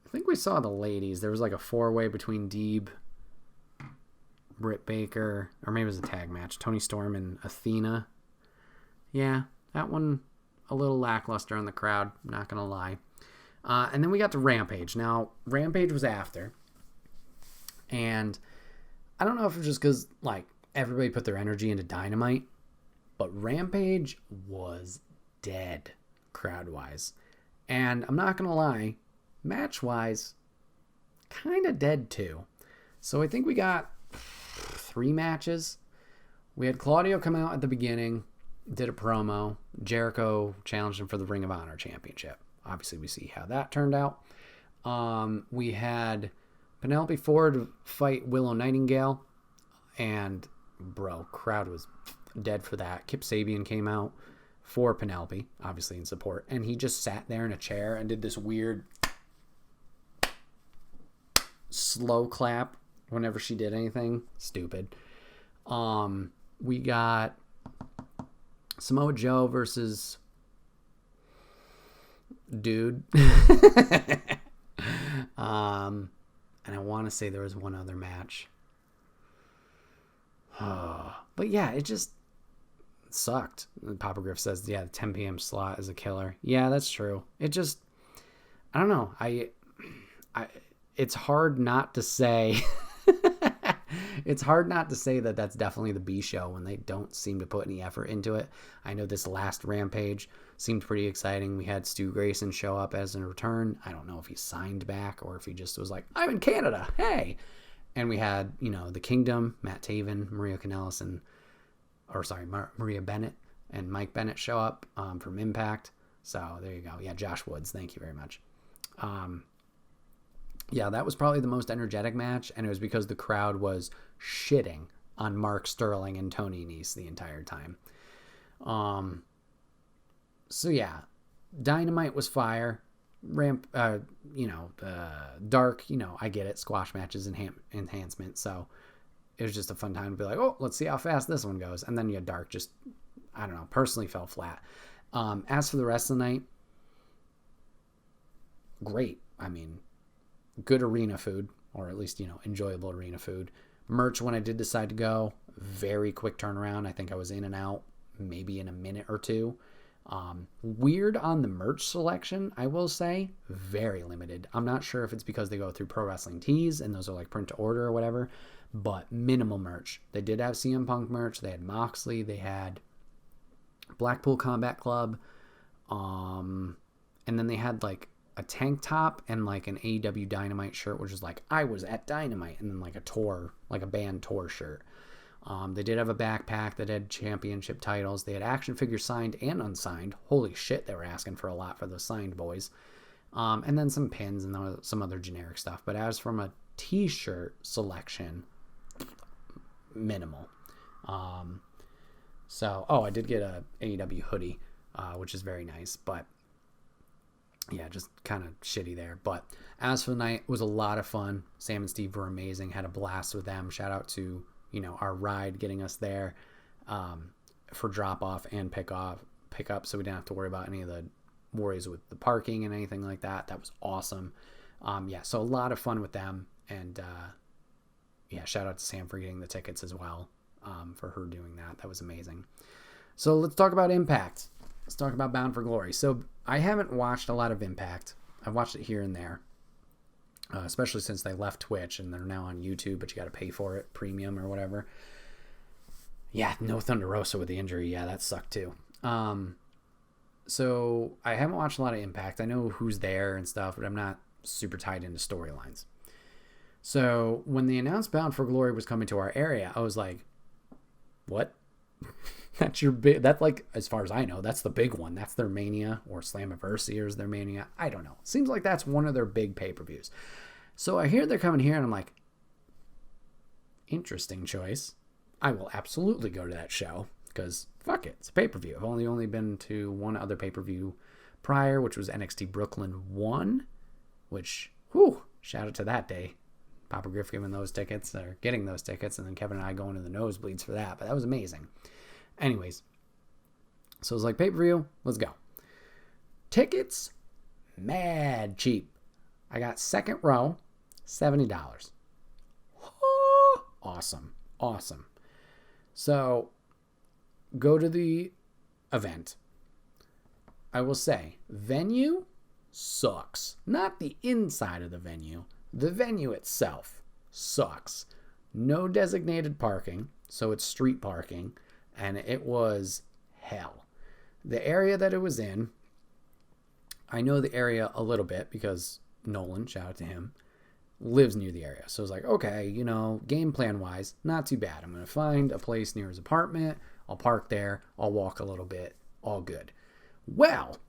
I think we saw the ladies. There was like a 4-way between Deeb, Britt Baker, or maybe it was a tag match. Toni Storm and Athena. Yeah, that one a little lackluster on the crowd, not going to lie. And then we got to Rampage. Now, Rampage was after. And I don't know if it was just because, everybody put their energy into Dynamite, but Rampage was dead crowd-wise. And I'm not going to lie, match-wise, kind of dead too. So I think we got 3 matches. We had Claudio come out at the beginning, did a promo. Jericho challenged him for the Ring of Honor Championship. Obviously, we see how that turned out. We had Penelope Ford fight Willow Nightingale. And, crowd was dead for that. Kip Sabian came out for Penelope, obviously in support. And he just sat there in a chair and did this weird slow clap whenever she did anything stupid. We got Samoa Joe versus Dude. And I want to say there was one other match. But yeah, it just sucked. Papa Griff says, the 10 p.m. slot is a killer. Yeah, that's true. It just, I don't know. It's hard not to say. It's hard not to say that that's definitely the B show when they don't seem to put any effort into it. I know this last Rampage seemed pretty exciting. We had Stu Grayson show up as a return. I don't know if he signed back or if he just was like, I'm in Canada. Hey. And we had, the Kingdom, Matt Taven, Maria Kanellis, Maria Bennett and Mike Bennett show up from Impact. So there you go. Yeah, Josh Woods. Thank you very much. Yeah, that was probably the most energetic match, and it was because the crowd was shitting on Mark Sterling and Tony Nese the entire time. So yeah, Dynamite was fire. Dark, I get it. Squash matches enhancement. So it was just a fun time to be like, oh, let's see how fast this one goes. And then you had Dark just, I don't know, personally fell flat. As for the rest of the night, great. I mean, good arena food, or at least, enjoyable arena food. Merch, when I did decide to go, very quick turnaround. I think I was in and out maybe in a minute or two. Weird on the merch selection, I will say, very limited. I'm not sure if it's because they go through Pro Wrestling Tees and those are like print to order or whatever, but minimal merch. They did have CM Punk merch. They had Moxley. They had Blackpool Combat Club. And then they had like a tank top and like an AEW Dynamite shirt, which is like, I was at Dynamite, and then like a tour, like a band tour shirt. They did have a backpack that had championship titles. They had action figures signed and unsigned. Holy shit, they were asking for a lot for those signed boys. And then some pins and some other generic stuff. But as from a t-shirt selection, minimal. I did get a AEW hoodie, which is very nice. But yeah, just kind of shitty there. But as for the night, it was a lot of fun. Sam and Steve were amazing. Had a blast with them. Shout out to our ride getting us there for drop off and pick up, so we didn't have to worry about any of the worries with the parking and anything like that. That was awesome. So a lot of fun with them, and shout out to Sam for getting the tickets as well, for her doing that. That was amazing. So let's talk about Impact. Let's talk about Bound for Glory. So I haven't watched a lot of Impact. I've watched it here and there. especially since they left Twitch and they're now on YouTube, but you got to pay for it, premium or whatever. Yeah, no Thunder Rosa with the injury. Yeah, that sucked too. So I haven't watched a lot of Impact. I know who's there and stuff, but I'm not super tied into storylines. So when they announced Bound for Glory was coming to our area, I was like, what? That's your big, that's like, as far as I know, that's the big one. That's their Mania, or Slammiversary is their Mania. I don't know. Seems like that's one of their big pay-per-views. So I hear they're coming here and I'm like, interesting choice. I will absolutely go to that show because fuck it. It's a pay-per-view. I've only been to one other pay-per-view prior, which was NXT Brooklyn 1, which, whew, shout out to that day. Papa Griff giving those tickets, or getting those tickets, and then Kevin and I going to the nosebleeds for that. But that was amazing. Anyways, so it was like, pay-per-view, let's go. Tickets, mad cheap. I got second row, $70. Awesome. So, go to the event. I will say, venue sucks. Not the inside of the venue. The venue itself sucks. No designated parking, so it's street parking, and it was hell. The area that it was in, I know the area a little bit because Nolan, shout out to him, lives near the area. So I was like, okay, game plan wise, not too bad. I'm going to find a place near his apartment. I'll park there. I'll walk a little bit. All good. Well,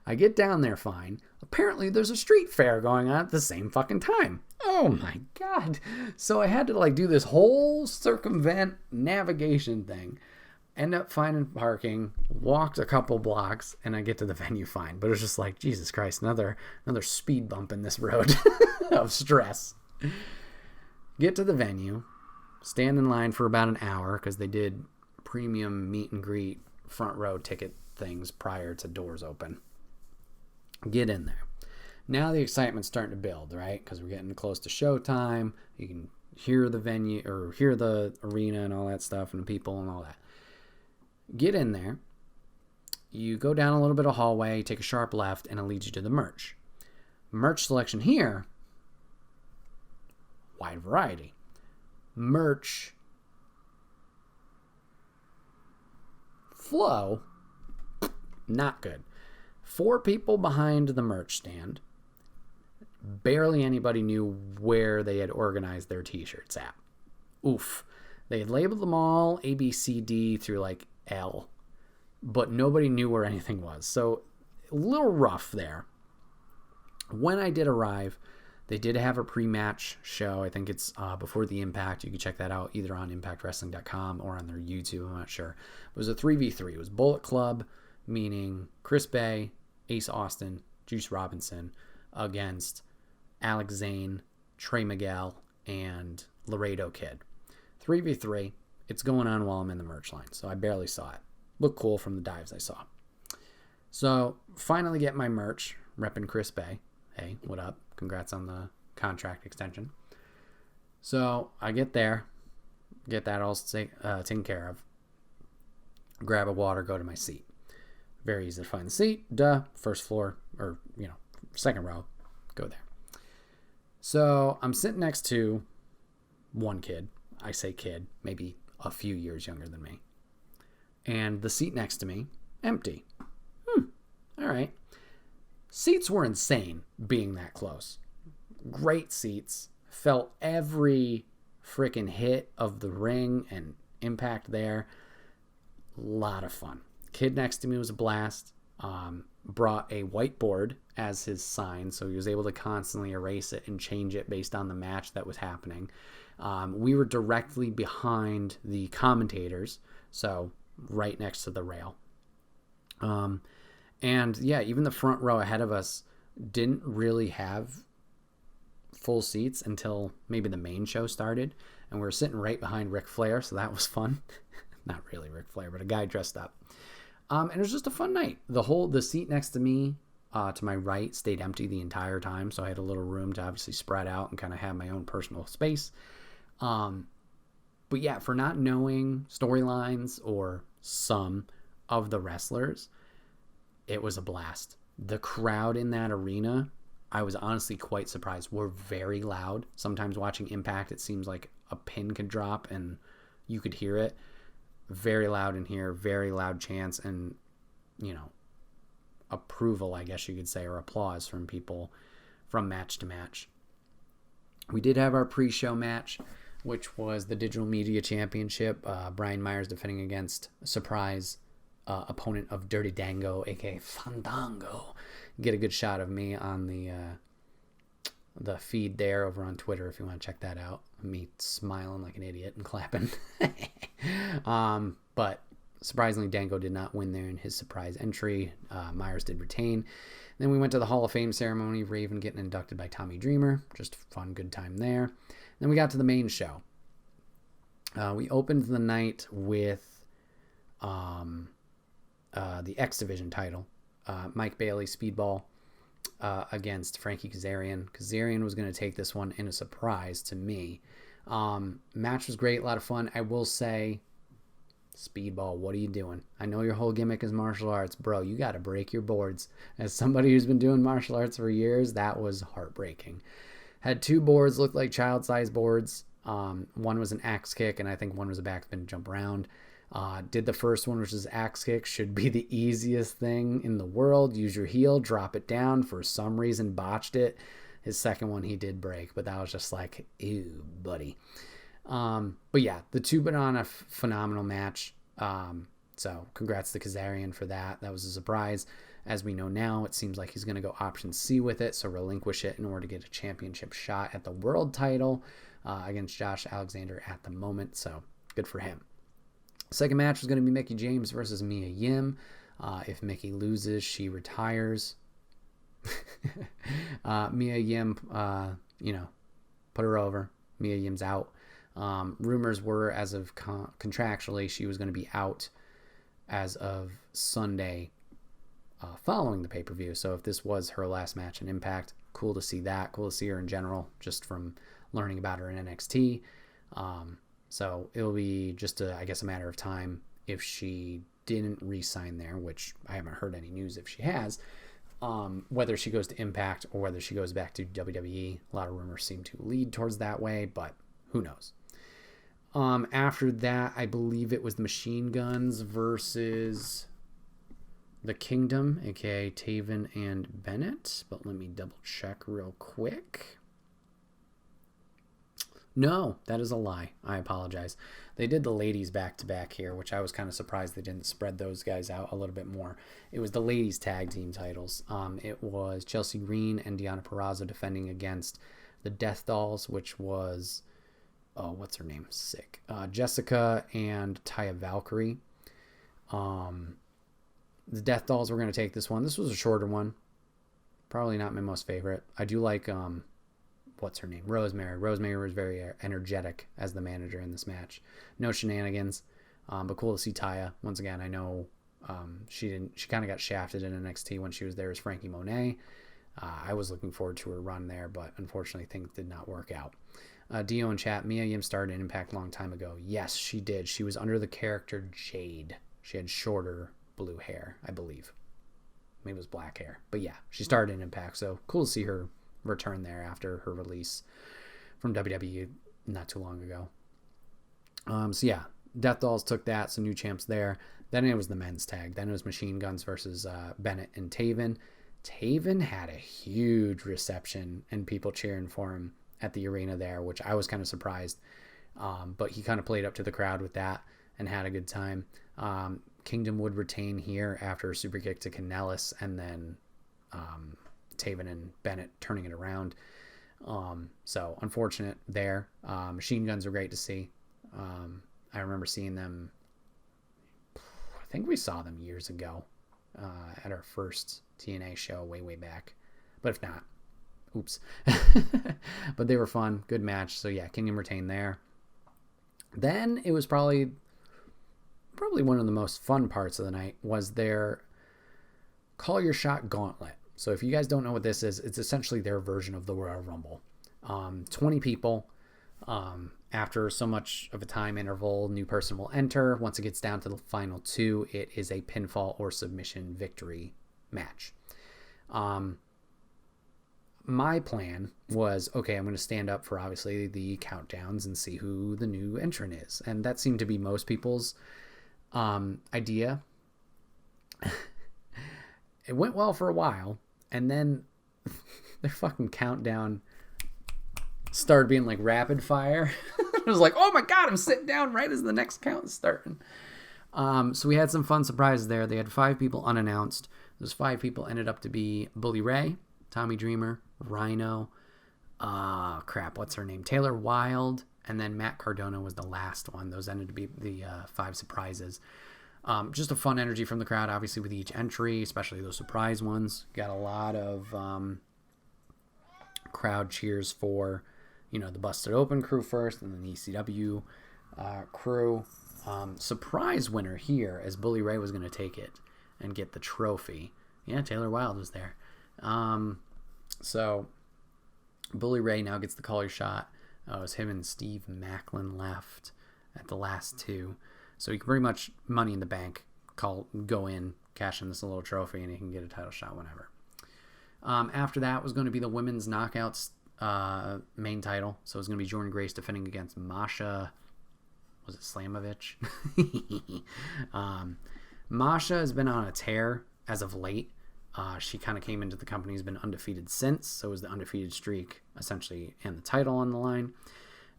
I get down there fine. Apparently there's a street fair going on at the same fucking time. Oh my God. So I had to do this whole circumvent navigation thing. End up finding parking, walked a couple blocks, and I get to the venue fine. But it was just like, Jesus Christ, another speed bump in this road of stress. Get to the venue, stand in line for about an hour because they did premium meet and greet front row ticket things prior to doors open. Get in there. Now the excitement's starting to build, right? Because we're getting close to showtime. You can hear the venue or hear the arena and all that stuff and the people and all that. Get in there. You go down a little bit of hallway, take a sharp left, and it leads you to the merch. Merch selection here, wide variety. Merch flow, not good. 4 people behind the merch stand. Barely anybody knew where they had organized their t-shirts at. Oof. They had labeled them all A, B, C, D through L, but nobody knew where anything was. So a little rough there. When I did arrive, they did have a pre-match show. I think it's before the Impact. You can check that out either on impactwrestling.com or on their YouTube. I'm not sure. It was a 3v3. It was Bullet Club, meaning Chris Bay, Ace Austin, Juice Robinson against Alex Zane, Trey Miguel, and Laredo Kid. 3v3. It's going on while I'm in the merch line, so I barely saw it. Looked cool from the dives I saw. So, finally get my merch, repping Chris Bay. Hey, what up? Congrats on the contract extension. So, I get there, get that all taken care of, grab a water, go to my seat. Very easy to find the seat. First floor, or, second row, go there. So, I'm sitting next to one kid. I say kid, maybe a few years younger than me. And the seat next to me, empty. All right. Seats were insane being that close. Great seats. Felt every freaking hit of the ring and impact there. Lot of fun. Kid next to me was a blast. Brought a whiteboard as his sign, so he was able to constantly erase it and change it based on the match that was happening. We were directly behind the commentators, so right next to the rail. And yeah, even the front row ahead of us didn't really have full seats until maybe the main show started, and we were sitting right behind Ric Flair, so that was fun. Not really Ric Flair, but a guy dressed up. And it was just a fun night. The seat next to me, to my right, stayed empty the entire time, so I had a little room to obviously spread out and kind of have my own personal space. But yeah, for not knowing storylines or some of the wrestlers, it was a blast. The crowd in that arena I was honestly quite surprised. We're very loud. Sometimes watching Impact, it seems like a pin could drop and you could hear it. Very loud in here, very loud chants, and, approval, I guess you could say, or applause from people from match to match. We did have our pre-show match, which was the Digital Media Championship. Brian Myers defending against a surprise opponent of Dirty Dango, aka Fandango. Get a good shot of me on the feed there over on Twitter if you want to check that out. Me smiling like an idiot and clapping. But surprisingly, Dango did not win there in his surprise entry. Myers did retain. Then we went to the Hall of Fame ceremony. Raven getting inducted by Tommy Dreamer. Just a fun, good time there. Then we got to the main show. We opened the night with the X Division title. Mike Bailey, Speedball, against Frankie Kazarian. Kazarian was going to take this one in a surprise to me. Match was great, a lot of fun. I will say, Speedball, what are you doing? I know your whole gimmick is martial arts. Bro, you got to break your boards. As somebody who's been doing martial arts for years, that was heartbreaking. Had 2 boards, looked like child-sized boards. One was an axe kick, and I think one was a backspin jump around. Did the first one, which is axe kick, should be the easiest thing in the world. Use your heel, drop it down. For some reason, botched it. His second one, he did break, but that was just like, ew, buddy. But yeah, the 2 put on a phenomenal match. So congrats to Kazarian for that. That was a surprise. As we know now, it seems like he's going to go option C with it, so relinquish it in order to get a championship shot at the world title against Josh Alexander at the moment. So good for him. Second match was going to be Mickie James versus Mia Yim. If Mickie loses, she retires. Mia Yim, put her over. Mia Yim's out. Rumors were, as of contractually, she was going to be out as of Sunday following the pay-per-view. So if this was her last match in Impact, cool to see that. Cool to see her in general, just from learning about her in NXT. So it'll be just, a matter of time if she didn't re-sign there, which I haven't heard any news if she has, whether she goes to Impact or whether she goes back to WWE. A lot of rumors seem to lead towards that way, but who knows? After that, I believe it was the Machine Guns versus the Kingdom, aka Taven and Bennett, but let me double check real quick. No, that is a lie. I apologize. They did the ladies back-to-back here, which I was kind of surprised they didn't spread those guys out a little bit more. It was the ladies tag team titles. It was Chelsea Green and Deonna Purrazzo defending against the Death Dolls, which was, what's her name? Sick. Jessica and Taya Valkyrie. The Death Dolls were going to take this one. This was a shorter one. Probably not my most favorite. I do like... what's her name? Rosemary. Rosemary was very energetic as the manager in this match. No shenanigans, but cool to see Taya. Once again, I know she kind of got shafted in NXT when she was there as Frankie Monet. I was looking forward to her run there, but unfortunately things did not work out. Dio in chat, Mia Yim started in Impact a long time ago. Yes, she did. She was under the character Jade. She had shorter blue hair, I believe. Maybe it was black hair. But yeah, she started in Impact, so cool to see her return there after her release from WWE not too long ago. So yeah, Death Dolls took that, so new champs there. Then it was the men's tag. Then it was Machine Guns versus Bennett and Taven. Taven had a huge reception and people cheering for him at the arena there, which I was kind of surprised. But he kind of played up to the crowd with that and had a good time. Kingdom would retain here after a super kick to Kanellis, and then Taven and Bennett turning it around. So unfortunate there. Machine Guns were great to see. I remember seeing them. I think we saw them years ago at our first TNA show way back. But if not, oops. But they were fun. Good match. So yeah, Kingdom retained there. Then it was probably one of the most fun parts of the night was their Call Your Shot Gauntlet. So if you guys don't know what this is, it's essentially their version of the Royal Rumble. 20 people. After so much of a time interval, new person will enter. Once it gets down to the final 2, it is a pinfall or submission victory match. my plan was, okay, I'm going to stand up for obviously the countdowns and see who the new entrant is. And that seemed to be most people's idea. It went well for a while, and then their fucking countdown started being like rapid fire. It was like, oh my God, I'm sitting down right as the next count is starting. So we had some fun surprises there. They had 5 people unannounced. Those 5 people ended up to be Bully Ray, Tommy Dreamer, Rhino, what's her name? Taylor Wilde, and then Matt Cardona was the last one. Those ended to be the 5 surprises. Just a fun energy from the crowd, obviously, with each entry, especially those surprise ones. Got a lot of crowd cheers for, the Busted Open crew first, and then the ECW crew. Surprise winner here, as Bully Ray was going to take it and get the trophy. Yeah, Taylor Wilde was there. So Bully Ray now gets the collar shot. It was him and Steve Macklin left at the last 2. So he can pretty much Money in the Bank, go in, cash in this little trophy, and he can get a title shot whenever. After that was going to be the women's knockouts main title. So it was going to be Jordan Grace defending against Masha. Was it Slamovich? Masha has been on a tear as of late. She kind of came into the company, has been undefeated since. So it was the undefeated streak, essentially, and the title on the line.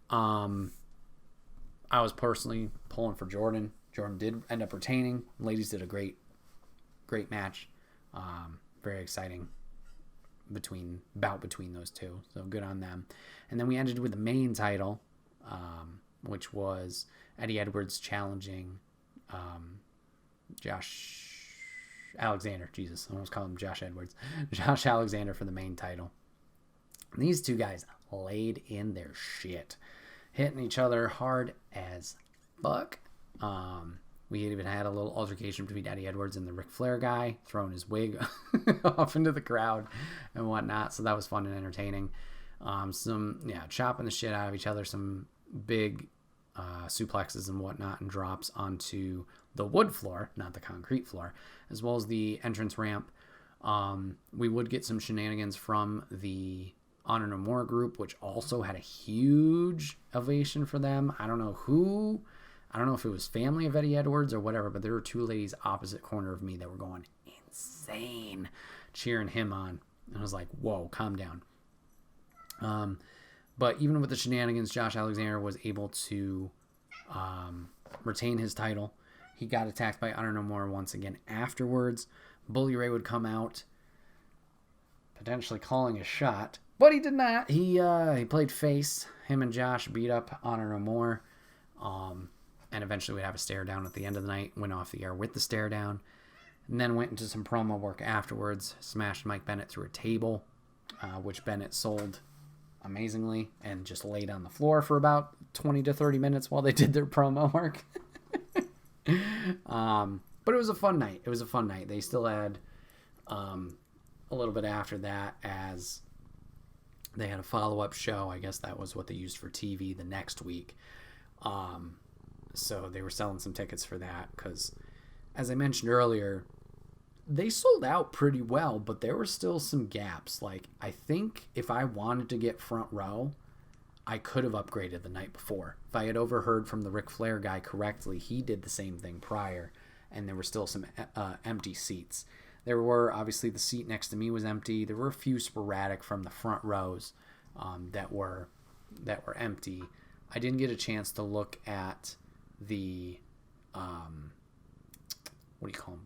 I was personally pulling for Jordan. Jordan did end up retaining. Ladies did a great match. Very exciting between those two. So good on them. And then we ended with the main title, which was Eddie Edwards challenging Josh Alexander. Jesus, I almost called him Josh Edwards. Josh Alexander for the main title. And these 2 guys laid in their shit, hitting each other hard as fuck. We even had a little altercation between Eddie Edwards and the Ric Flair guy, throwing his wig off into the crowd and whatnot. So that was fun and entertaining. Chopping the shit out of each other, some big suplexes and whatnot, and drops onto the wood floor, not the concrete floor, as well as the entrance ramp. We would get some shenanigans from the Honor No More group, which also had a huge ovation for them. I don't know if it was family of Eddie Edwards or whatever, but there were 2 ladies opposite corner of me that were going insane, cheering him on. And I was like, whoa, calm down. But even with the shenanigans, Josh Alexander was able to retain his title. He got attacked by Honor No More once again afterwards. Bully Ray would come out, potentially calling a shot, but he did not. He played face. Him and Josh beat up Honor No More. And eventually we'd have a stare down at the end of the night. Went off the air with the stare down. And then went into some promo work afterwards. Smashed Mike Bennett through a table, which Bennett sold amazingly and just laid on the floor for about 20 to 30 minutes while they did their promo work. But it was a fun night. They still had a little bit after that, as they had a follow-up show. I guess that was what they used for TV the next week. So they were selling some tickets for that because, as I mentioned earlier, they sold out pretty well, but there were still some gaps. Like, I think if I wanted to get front row, I could have upgraded the night before. If I had overheard from the Ric Flair guy correctly, he did the same thing prior, and there were still some empty seats. There were, obviously, the seat next to me was empty. There were a few sporadic from the front rows that were empty. I didn't get a chance to look at the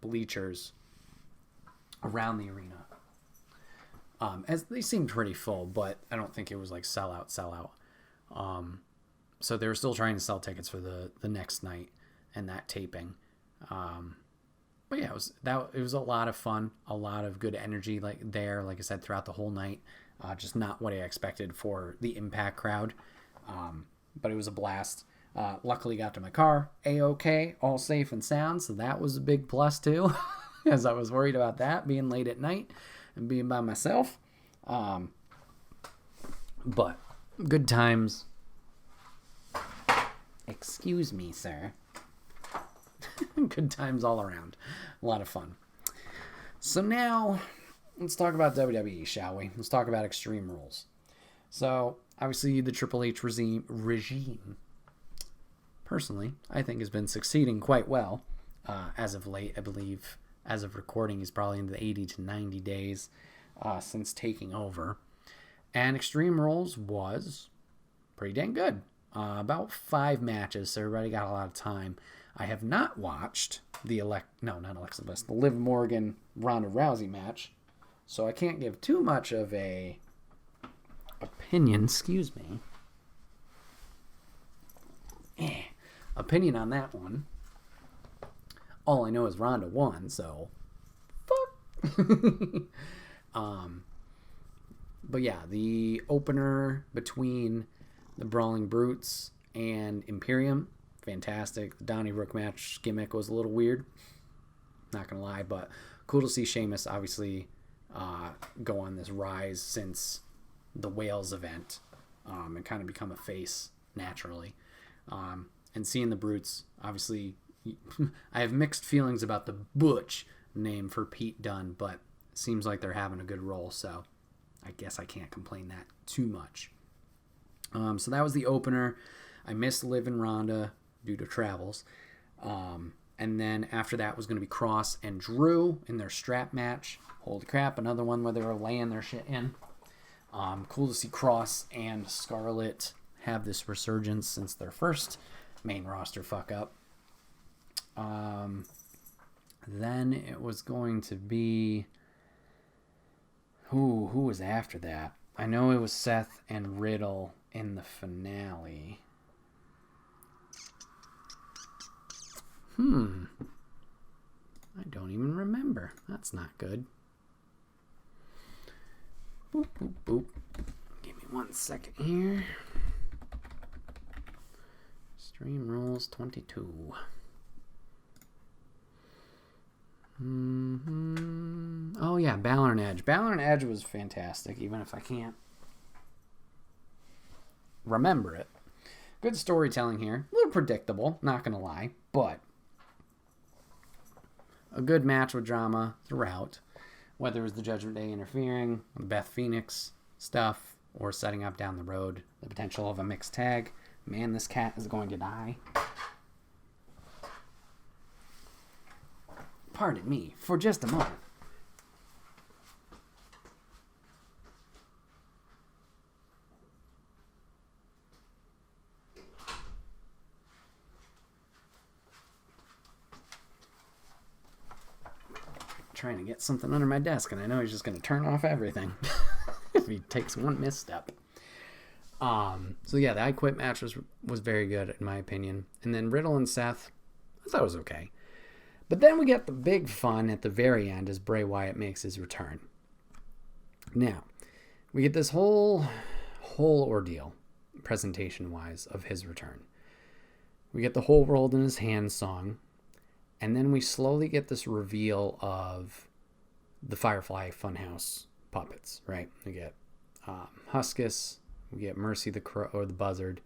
bleachers around the arena, as they seemed pretty full, but I don't think it was like sell out. So they were still trying to sell tickets for the next night and that taping. But yeah, it was a lot of fun, a lot of good energy like I said, throughout the whole night. Just not what I expected for the Impact crowd. But it was a blast. Luckily got to my car, A-OK, all safe and sound, so that was a big plus too, as I was worried about that, being late at night and being by myself. But good times. Excuse me, sir. Good times all around. A lot of fun. So now let's talk about WWE, shall we? Let's talk about Extreme Rules. So, obviously, the Triple H regime, personally, I think has been succeeding quite well as of late. I believe, as of recording, he's probably in the 80 to 90 days since taking over. And Extreme Rules was pretty dang good. About 5 matches, so everybody got a lot of time. I have not watched the Liv Morgan Ronda Rousey match, so I can't give too much of a opinion. Excuse me. Opinion on that one. All I know is Ronda won, so fuck. But yeah, the opener between the Brawling Brutes and Imperium, fantastic. The Donnie Rook match gimmick was a little weird, not gonna lie, but cool to see Sheamus obviously go on this rise since the Wales event and kind of become a face naturally. And seeing the Brutes, obviously, I have mixed feelings about the Butch name for Pete Dunne, but it seems like they're having a good role, so I guess I can't complain that too much. So that was the opener. I missed Liv and Ronda due to travels. And then after that was going to be Cross and Drew in their strap match. Holy crap, another one where they were laying their shit in. Cool to see Cross and Scarlett have this resurgence since their first main roster fuck up. Then it was going to be... Who was after that? I know it was Seth and Riddle in the finale. I don't even remember. That's not good. Boop, boop, boop. Give me 1 second here. Extreme Rules 22. Oh yeah, Balor and Edge. Balor and Edge was fantastic, even if I can't remember it. Good storytelling here. A little predictable, not gonna lie, but a good match with drama throughout. Whether it was the Judgment Day interfering, the Beth Phoenix stuff, or setting up down the road the potential of a mixed tag. Man, this cat is going to die. Pardon me for just a moment. Trying to get something under my desk, and I know he's just going to turn off everything if he takes one misstep. So yeah, the I Quit match was very good in my opinion. And then Riddle and Seth, I thought it was okay. But then we get the big fun at the very end as Bray Wyatt makes his return. Now, we get this whole ordeal, presentation-wise, of his return. We get the whole World in His Hand song, and then we slowly get this reveal of the Firefly Funhouse puppets, right? We get Huskus, we get Mercy the Crow, or the Buzzard,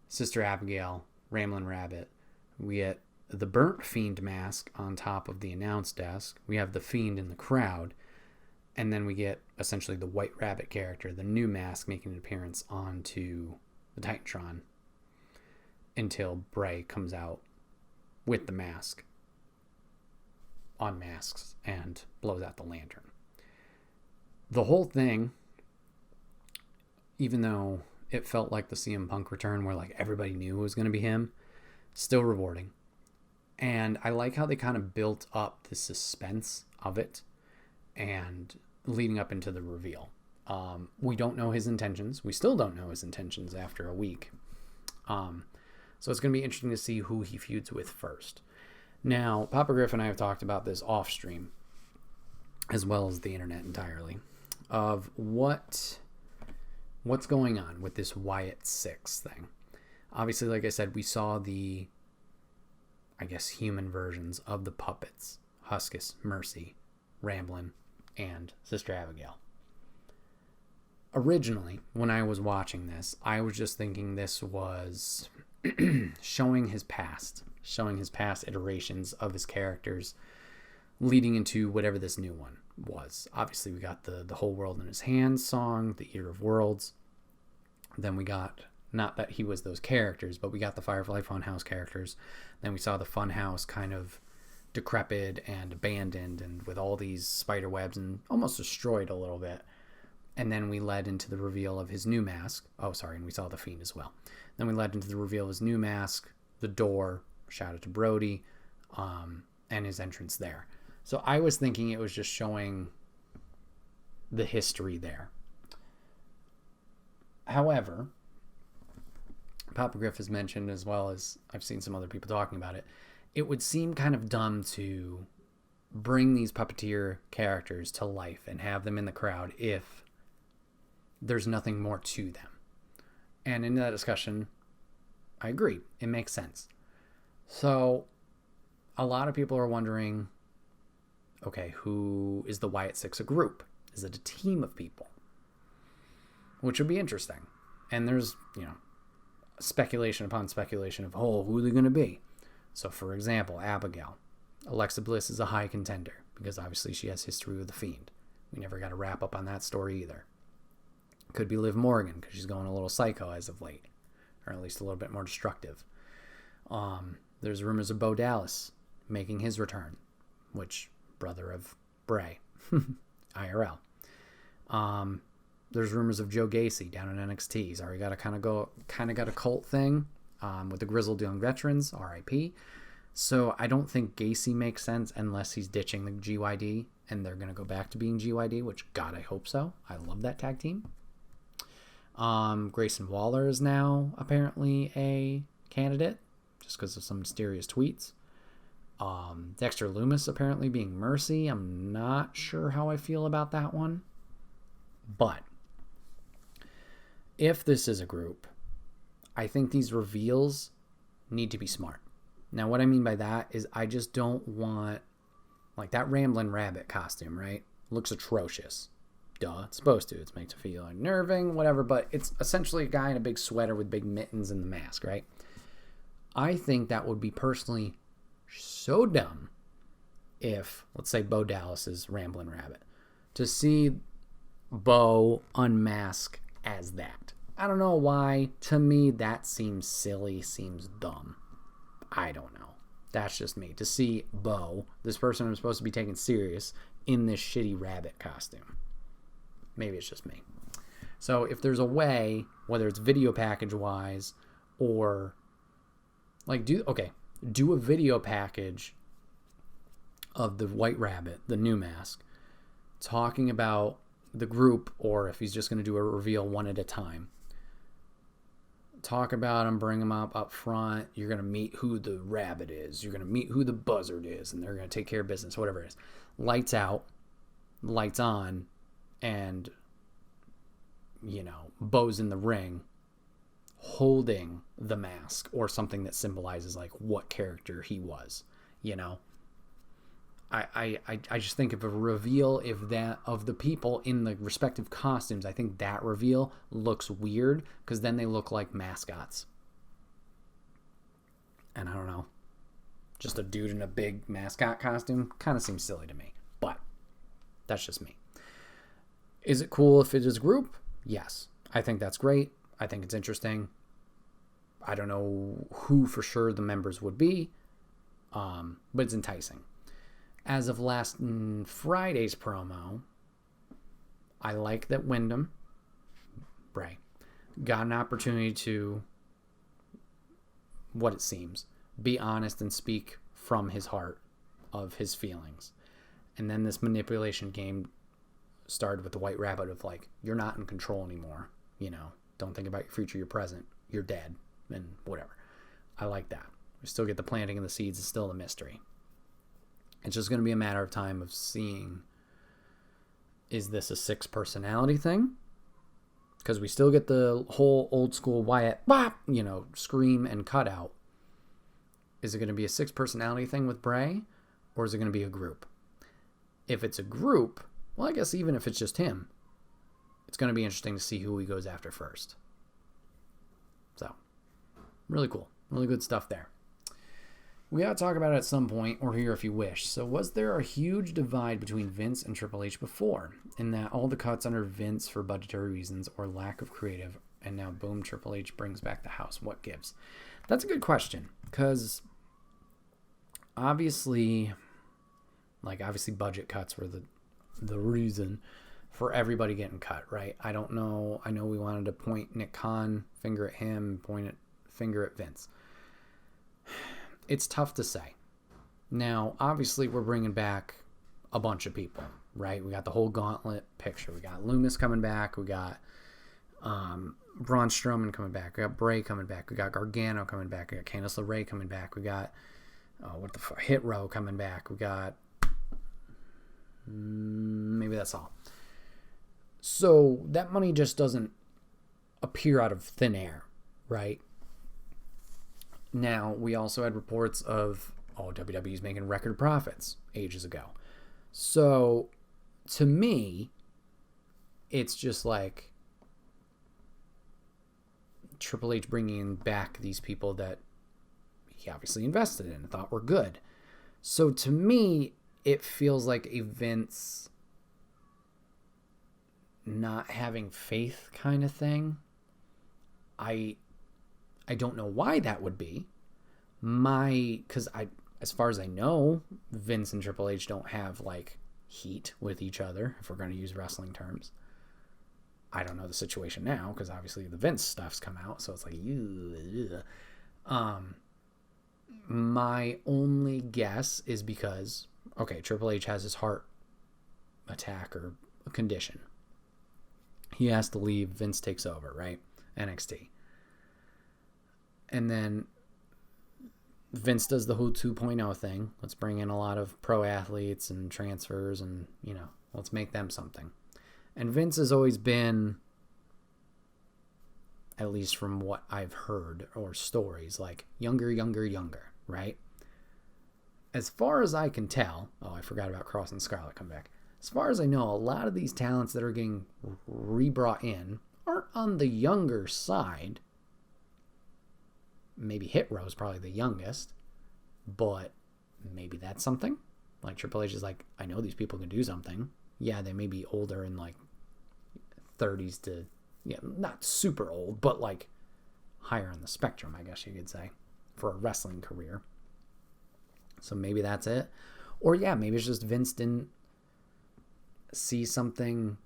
Sister Abigail, Ramblin' Rabbit. We get the Burnt Fiend mask on top of the announce desk. We have the Fiend in the crowd. And then we get essentially the White Rabbit character, the new mask, making an appearance onto the Titantron until Bray comes out with the mask, unmasks, and blows out the lantern. The whole thing, even though it felt like the CM Punk return where like everybody knew it was going to be him, still rewarding. And I like how they kind of built up the suspense of it and leading up into the reveal. We don't know his intentions. We still don't know his intentions after a week. So it's going to be interesting to see who he feuds with first. Now, Papa Griff and I have talked about this off stream, as well as the internet entirely, of what's going on with this Wyatt 6 thing. Obviously, like I said, we saw the, I guess, human versions of the puppets. Huskus, Mercy, Ramblin', and Sister Abigail. Originally, when I was watching this, I was just thinking this was showing his past iterations of his characters leading into whatever this new one was. Obviously, we got the Whole World in His Hands song, the Eater of Worlds. Then we got, not that he was those characters, but we got the Firefly Funhouse characters. Then we saw the Funhouse kind of decrepit and abandoned and with all these spider webs and almost destroyed a little bit. And then we led into the reveal of his new mask. Oh, sorry, and we saw the Fiend as well. Then we led into the reveal of his new mask, the door, shout out to Brody, and his entrance there. So I was thinking it was just showing the history there. However, Papa Griff has mentioned, as well as I've seen some other people talking about it, it would seem kind of dumb to bring these puppeteer characters to life and have them in the crowd if there's nothing more to them. And in that discussion, I agree. It makes sense. So a lot of people are wondering, okay, who is the Wyatt Six a group? Is it a team of people? Which would be interesting. And there's, speculation upon speculation of, who are they going to be? So, for example, Abigail. Alexa Bliss is a high contender because obviously she has history with the Fiend. We never got a wrap up on that story either. Could be Liv Morgan because she's going a little psycho as of late, or at least a little bit more destructive. There's rumors of Bo Dallas making his return, which brother of Bray, IRL. There's rumors of Joe Gacy down in NXT. He's already got a cult thing with the Grizzled Young Veterans, RIP. So I don't think Gacy makes sense unless he's ditching the GYD and they're going to go back to being GYD, which, God, I hope so. I love that tag team. Grayson Waller is now apparently a candidate just because of some mysterious tweets. Dexter Lumis apparently being Mercy. I'm not sure how I feel about that one. But if this is a group, I think these reveals need to be smart. Now, what I mean by that is I just don't want, like, that Ramblin' Rabbit costume, right? Looks atrocious. Duh, it's supposed to. It's meant to feel unnerving, whatever, but it's essentially a guy in a big sweater with big mittens and the mask, right? I think that would be personally so dumb if, let's say, Bo Dallas is Ramblin' Rabbit, to see Bo unmask as that. I don't know why. To me, that seems silly, seems dumb. I don't know. That's just me. To see Bo, this person I'm supposed to be taking serious, in this shitty rabbit costume. Maybe it's just me. So if there's a way, whether it's video package wise or like do a video package of the White Rabbit, the new mask, talking about the group, or if he's just going to do a reveal one at a time. Talk about him, bring him up front. You're going to meet who the rabbit is. You're going to meet who the buzzard is, and they're going to take care of business, whatever it is. Lights out, lights on, and, Bo's in the ring holding the mask or something that symbolizes, like, what character he was, I just think of a reveal of the people in the respective costumes. I think that reveal looks weird because then they look like mascots. And I don't know. Just a dude in a big mascot costume kind of seems silly to me. But that's just me. Is it cool if it is a group? Yes. I think that's great. I think it's interesting. I don't know who for sure the members would be. But it's enticing. As of last Friday's promo, I like that Wyndham, Bray, got an opportunity to, what it seems, be honest and speak from his heart of his feelings. And then this manipulation game started with the White Rabbit of, like, you're not in control anymore. Don't think about your future, your present. You're dead, and whatever. I like that. We still get the planting of the seeds. It's still a mystery. It's just going to be a matter of time of seeing, is this a 6 personality thing? Because we still get the whole old school Wyatt, scream and cutout. Is it going to be a 6 personality thing with Bray? Or is it going to be a group? If it's a group, well, I guess even if it's just him, it's going to be interesting to see who he goes after first. So, really cool. Really good stuff there. We ought to talk about it at some point, or here if you wish. So was there a huge divide between Vince and Triple H before, in that all the cuts under Vince for budgetary reasons or lack of creative, and now boom, Triple H brings back the house? What gives? That's a good question, because obviously budget cuts were the reason for everybody getting cut, right? I don't know. I know we wanted to point Nick Khan, finger at him, finger at Vince. It's tough to say. Now, obviously, we're bringing back a bunch of people, right? We got the whole gauntlet picture. We got Loomis coming back. We got Braun Strowman coming back. We got Bray coming back. We got Gargano coming back. We got Candice LeRae coming back. We got Hit Row coming back. We got maybe that's all. So that money just doesn't appear out of thin air, right? Now, we also had reports of, WWE's making record profits ages ago. So, to me, it's just like Triple H bringing back these people that he obviously invested in and thought were good. So, to me, it feels like a Vince not having faith kind of thing. I don't know why that would be. Because as far as I know, Vince and Triple H don't have like heat with each other, if we're going to use wrestling terms. I don't know the situation now, because obviously the Vince stuff's come out, so it's like, my only guess is because, Triple H has his heart attack or a condition. He has to leave, Vince takes over, right? NXT. And then Vince does the whole 2.0 thing. Let's bring in a lot of pro athletes and transfers and, let's make them something. And Vince has always been, at least from what I've heard or stories, like younger, right? As far as I can tell, I forgot about Cross and Scarlett come back. As far as I know, a lot of these talents that are getting re-brought in aren't on the younger side. Maybe Hit Row is probably the youngest, but maybe that's something. Like Triple H is like, I know these people can do something. Yeah, they may be older in like 30s to, not super old, but like higher on the spectrum, I guess you could say, for a wrestling career. So maybe that's it. Or maybe it's just Vince didn't see something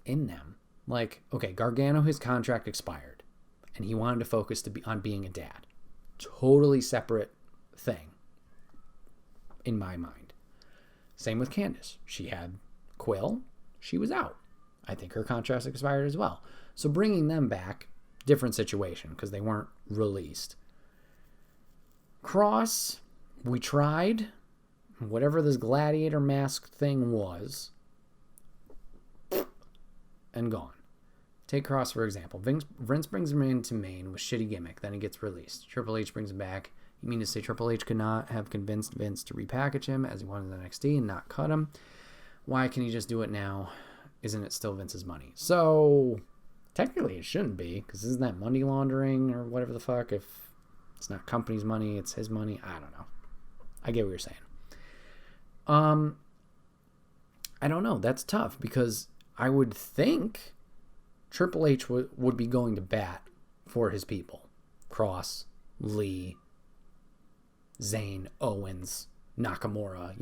in them. Like, Gargano, his contract expired. And he wanted to focus on being a dad. Totally separate thing, in my mind. Same with Candice. She had Quill. She was out. I think her contract expired as well. So bringing them back, different situation, because they weren't released. Cross, we tried. Whatever this gladiator mask thing was, and gone. Take Cross, for example. Vince brings him into Maine with shitty gimmick. Then he gets released. Triple H brings him back. You mean to say Triple H could not have convinced Vince to repackage him as he wanted in NXT and not cut him? Why can he just do it now? Isn't it still Vince's money? So, technically it shouldn't be, because isn't that money laundering or whatever the fuck? If it's not company's money, it's his money. I don't know. I get what you're saying. I don't know. That's tough, because I would think Triple H would be going to bat for his people. Cross, Lee, Zayn, Owens, Nakamura,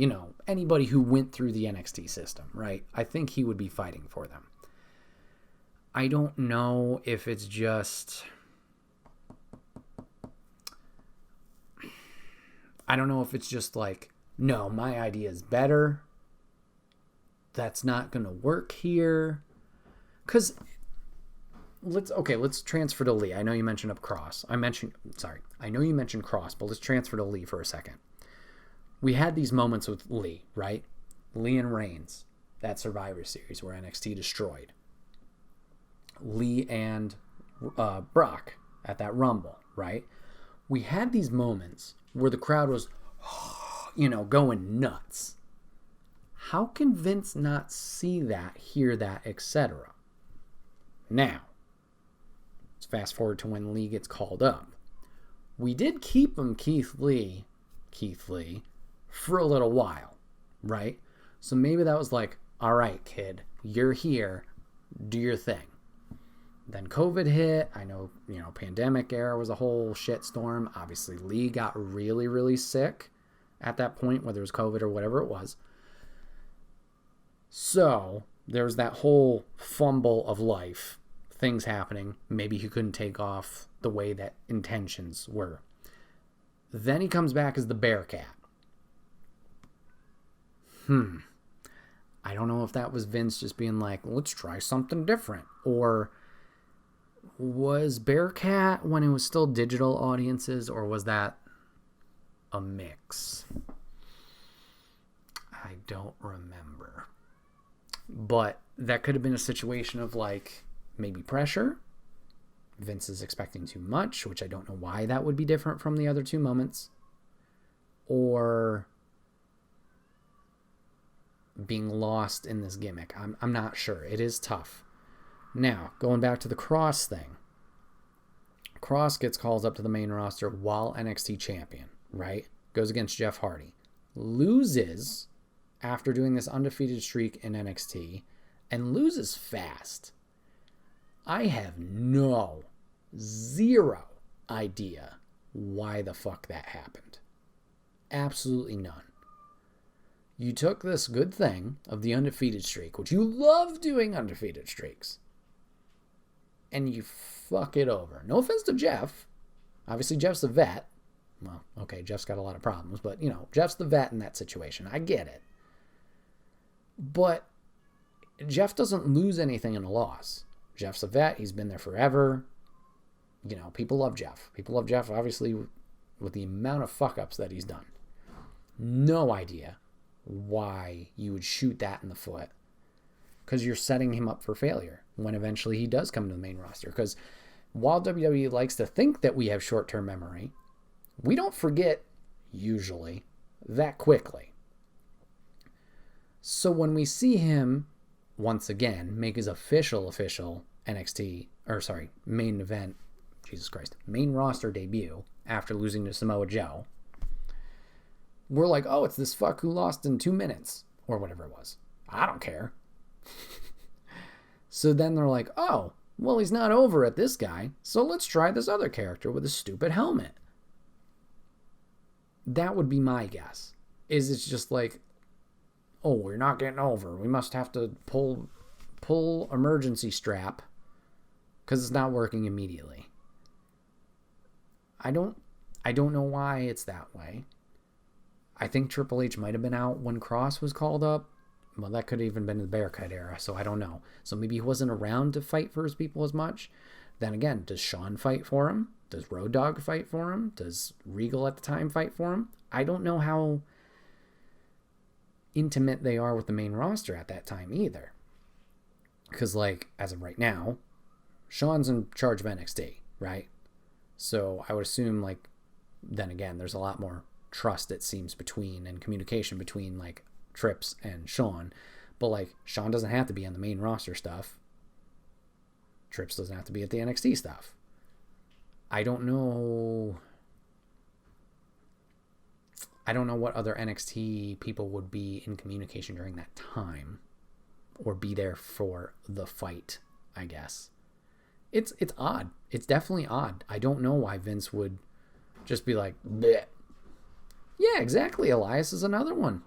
anybody who went through the NXT system, right? I think he would be fighting for them. I don't know if it's just... like, no, my idea is better. That's not going to work here. Because... Let's transfer to Lee. I know you mentioned Cross. I know you mentioned Cross, but let's transfer to Lee for a second. We had these moments with Lee, right? Lee and Reigns, that Survivor Series where NXT destroyed. Lee and Brock at that Rumble, right? We had these moments where the crowd was, going nuts. How can Vince not see that, hear that, etc.? Now, let's fast forward to when Lee gets called up. we did keep him Keith Lee, for a little while, right? So maybe that was like, all right, kid, you're here, do your thing. Then COVID hit. I know, pandemic era was a whole shitstorm. Obviously, Lee got really, really sick at that point, whether it was COVID or whatever it was. So there was that whole fumble of life, things happening. Maybe he couldn't take off the way that intentions were. Then he comes back as the Bearcat. I don't know if that was Vince just being like, let's try something different. Or was Bearcat when it was still digital audiences, or was that a mix? I don't remember. But that could have been a situation of like maybe pressure. Vince is expecting too much, which I don't know why that would be different from the other two moments. Or being lost in this gimmick. I'm not sure. It is tough. Now, going back to the Cross thing. Cross gets called up to the main roster while NXT champion, right? Goes against Jeff Hardy. Loses after doing this undefeated streak in NXT, and loses fast. I have zero idea why the fuck that happened. Absolutely none. You took this good thing of the undefeated streak, which you love doing undefeated streaks, and you fuck it over. No offense to Jeff. Obviously, Jeff's a vet. Well, okay, Jeff's got a lot of problems, but, Jeff's the vet in that situation. I get it. But Jeff doesn't lose anything in a loss. Jeff's a vet. He's been there forever. People love Jeff. People love Jeff, obviously, with the amount of fuck-ups that he's done. No idea why you would shoot that in the foot. Because you're setting him up for failure when eventually he does come to the main roster. Because while WWE likes to think that we have short-term memory, we don't forget, usually, that quickly. So when we see him, once again, make his official main event, main roster debut after losing to Samoa Joe, we're like, oh, it's this fuck who lost in 2 minutes, or whatever it was. I don't care. So then they're like, oh, well, he's not over at this guy, so let's try this other character with a stupid helmet. That would be my guess. Is it's just like, oh, we're not getting over. We must have to pull emergency strap because it's not working immediately. I don't know why it's that way. I think Triple H might have been out when Cross was called up. Well, that could have even been the Bearcat era, so I don't know. So maybe he wasn't around to fight for his people as much. Then again, does Shawn fight for him? Does Road Dogg fight for him? Does Regal at the time fight for him? I don't know how intimate they are with the main roster at that time either. Because, as of right now, Shawn's in charge of NXT, right? So I would assume, then again, there's a lot more trust, it seems, between and communication between, Trips and Shawn. But, Shawn doesn't have to be on the main roster stuff. Trips doesn't have to be at the NXT stuff. I don't know what other NXT people would be in communication during that time or be there for the fight, I guess. It's odd. It's definitely odd. I don't know why Vince would just be like, bleh. Yeah, exactly. Elias is another one.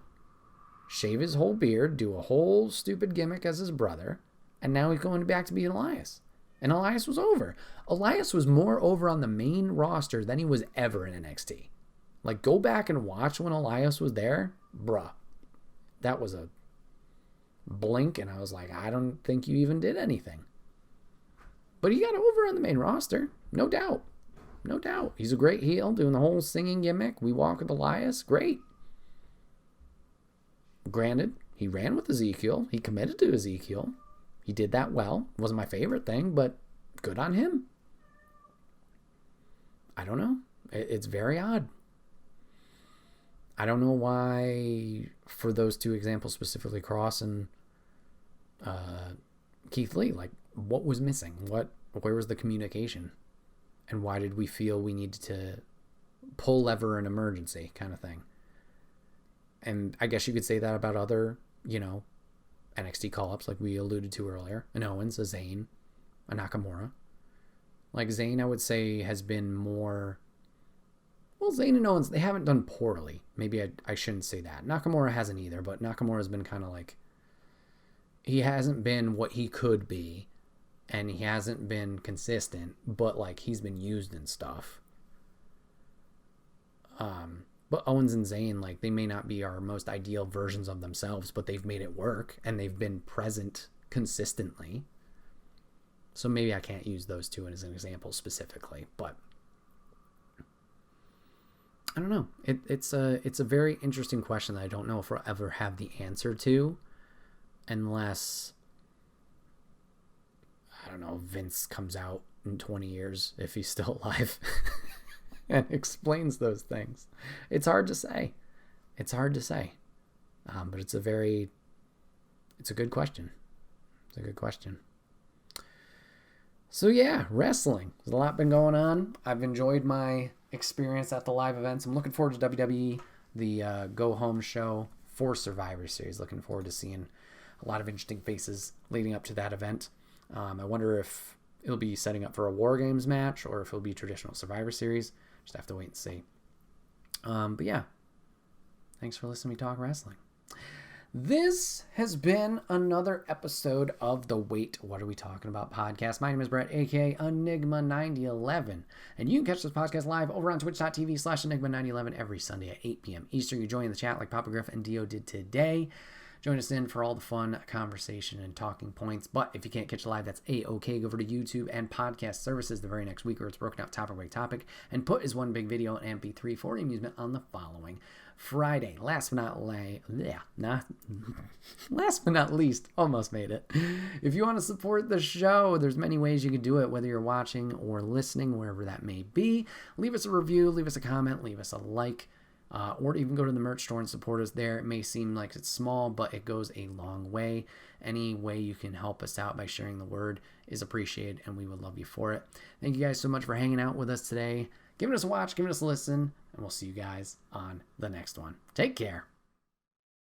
Shave his whole beard, do a whole stupid gimmick as his brother, and now he's going back to be Elias. And Elias was over. Elias was more over on the main roster than he was ever in NXT. Go back and watch when Elias was there. Bruh. That was a blink, and I was like, I don't think you even did anything. But he got over on the main roster. No doubt. No doubt. He's a great heel, doing the whole singing gimmick. We walk with Elias. Great. Granted, he ran with Ezekiel. He committed to Ezekiel. He did that well. Wasn't my favorite thing, but good on him. I don't know. It's very odd. I don't know why, for those two examples, specifically Cross and Keith Lee, what was missing? Where was the communication? And why did we feel we needed to pull lever in emergency kind of thing. And I guess you could say that about other, NXT call-ups like we alluded to earlier. An Owens, a Zayn, a Nakamura. Like Zayn, I would say, has been more... Well, Zayn and Owens, they haven't done poorly. Maybe I shouldn't say that. Nakamura hasn't either, but Nakamura's been kind of like... He hasn't been what he could be, and he hasn't been consistent, but, like, he's been used and stuff. But Owens and Zayn, like, they may not be our most ideal versions of themselves, but they've made it work, and they've been present consistently. So maybe I can't use those two as an example specifically, but I don't know. It's a very interesting question that I don't know if we'll ever have the answer to, unless, I don't know, Vince comes out in 20 years, if he's still alive, and explains those things. It's hard to say. But it's a good question. It's a good question. So yeah, wrestling. There's a lot been going on. I've enjoyed my experience at the live events. I'm looking forward to WWE, the Go Home show for Survivor Series. Looking forward to seeing a lot of interesting faces leading up to that event. I wonder if it'll be setting up for a War Games match or if it'll be traditional Survivor Series. Just have to wait and see. But yeah, thanks for listening to me talk wrestling. This has been another episode of the Wait, What Are We Talking About podcast. My name is Bret, aka Enigma9011. And you can catch this podcast live over on twitch.tv/Enigma9011 every Sunday at 8 p.m. Eastern. You join the chat like Papa Griff and Dio did today. Join us in for all the fun conversation and talking points. But if you can't catch it live, that's A-OK. Go over to YouTube and podcast services the very next week where it's broken out topic by topic and put as one big video in MP3 for your amusement on the following Friday. Last but not least, almost made it. If you want to support the show, there's many ways you can do it, whether you're watching or listening, wherever that may be. Leave us a review, leave us a comment, leave us a like. Or even go to the merch store and support us there. It may seem like it's small, but it goes a long way. Any way you can help us out by sharing the word is appreciated, and we would love you for it. Thank you guys so much for hanging out with us today, giving us a watch, giving us a listen, and we'll see you guys on the next one. Take care.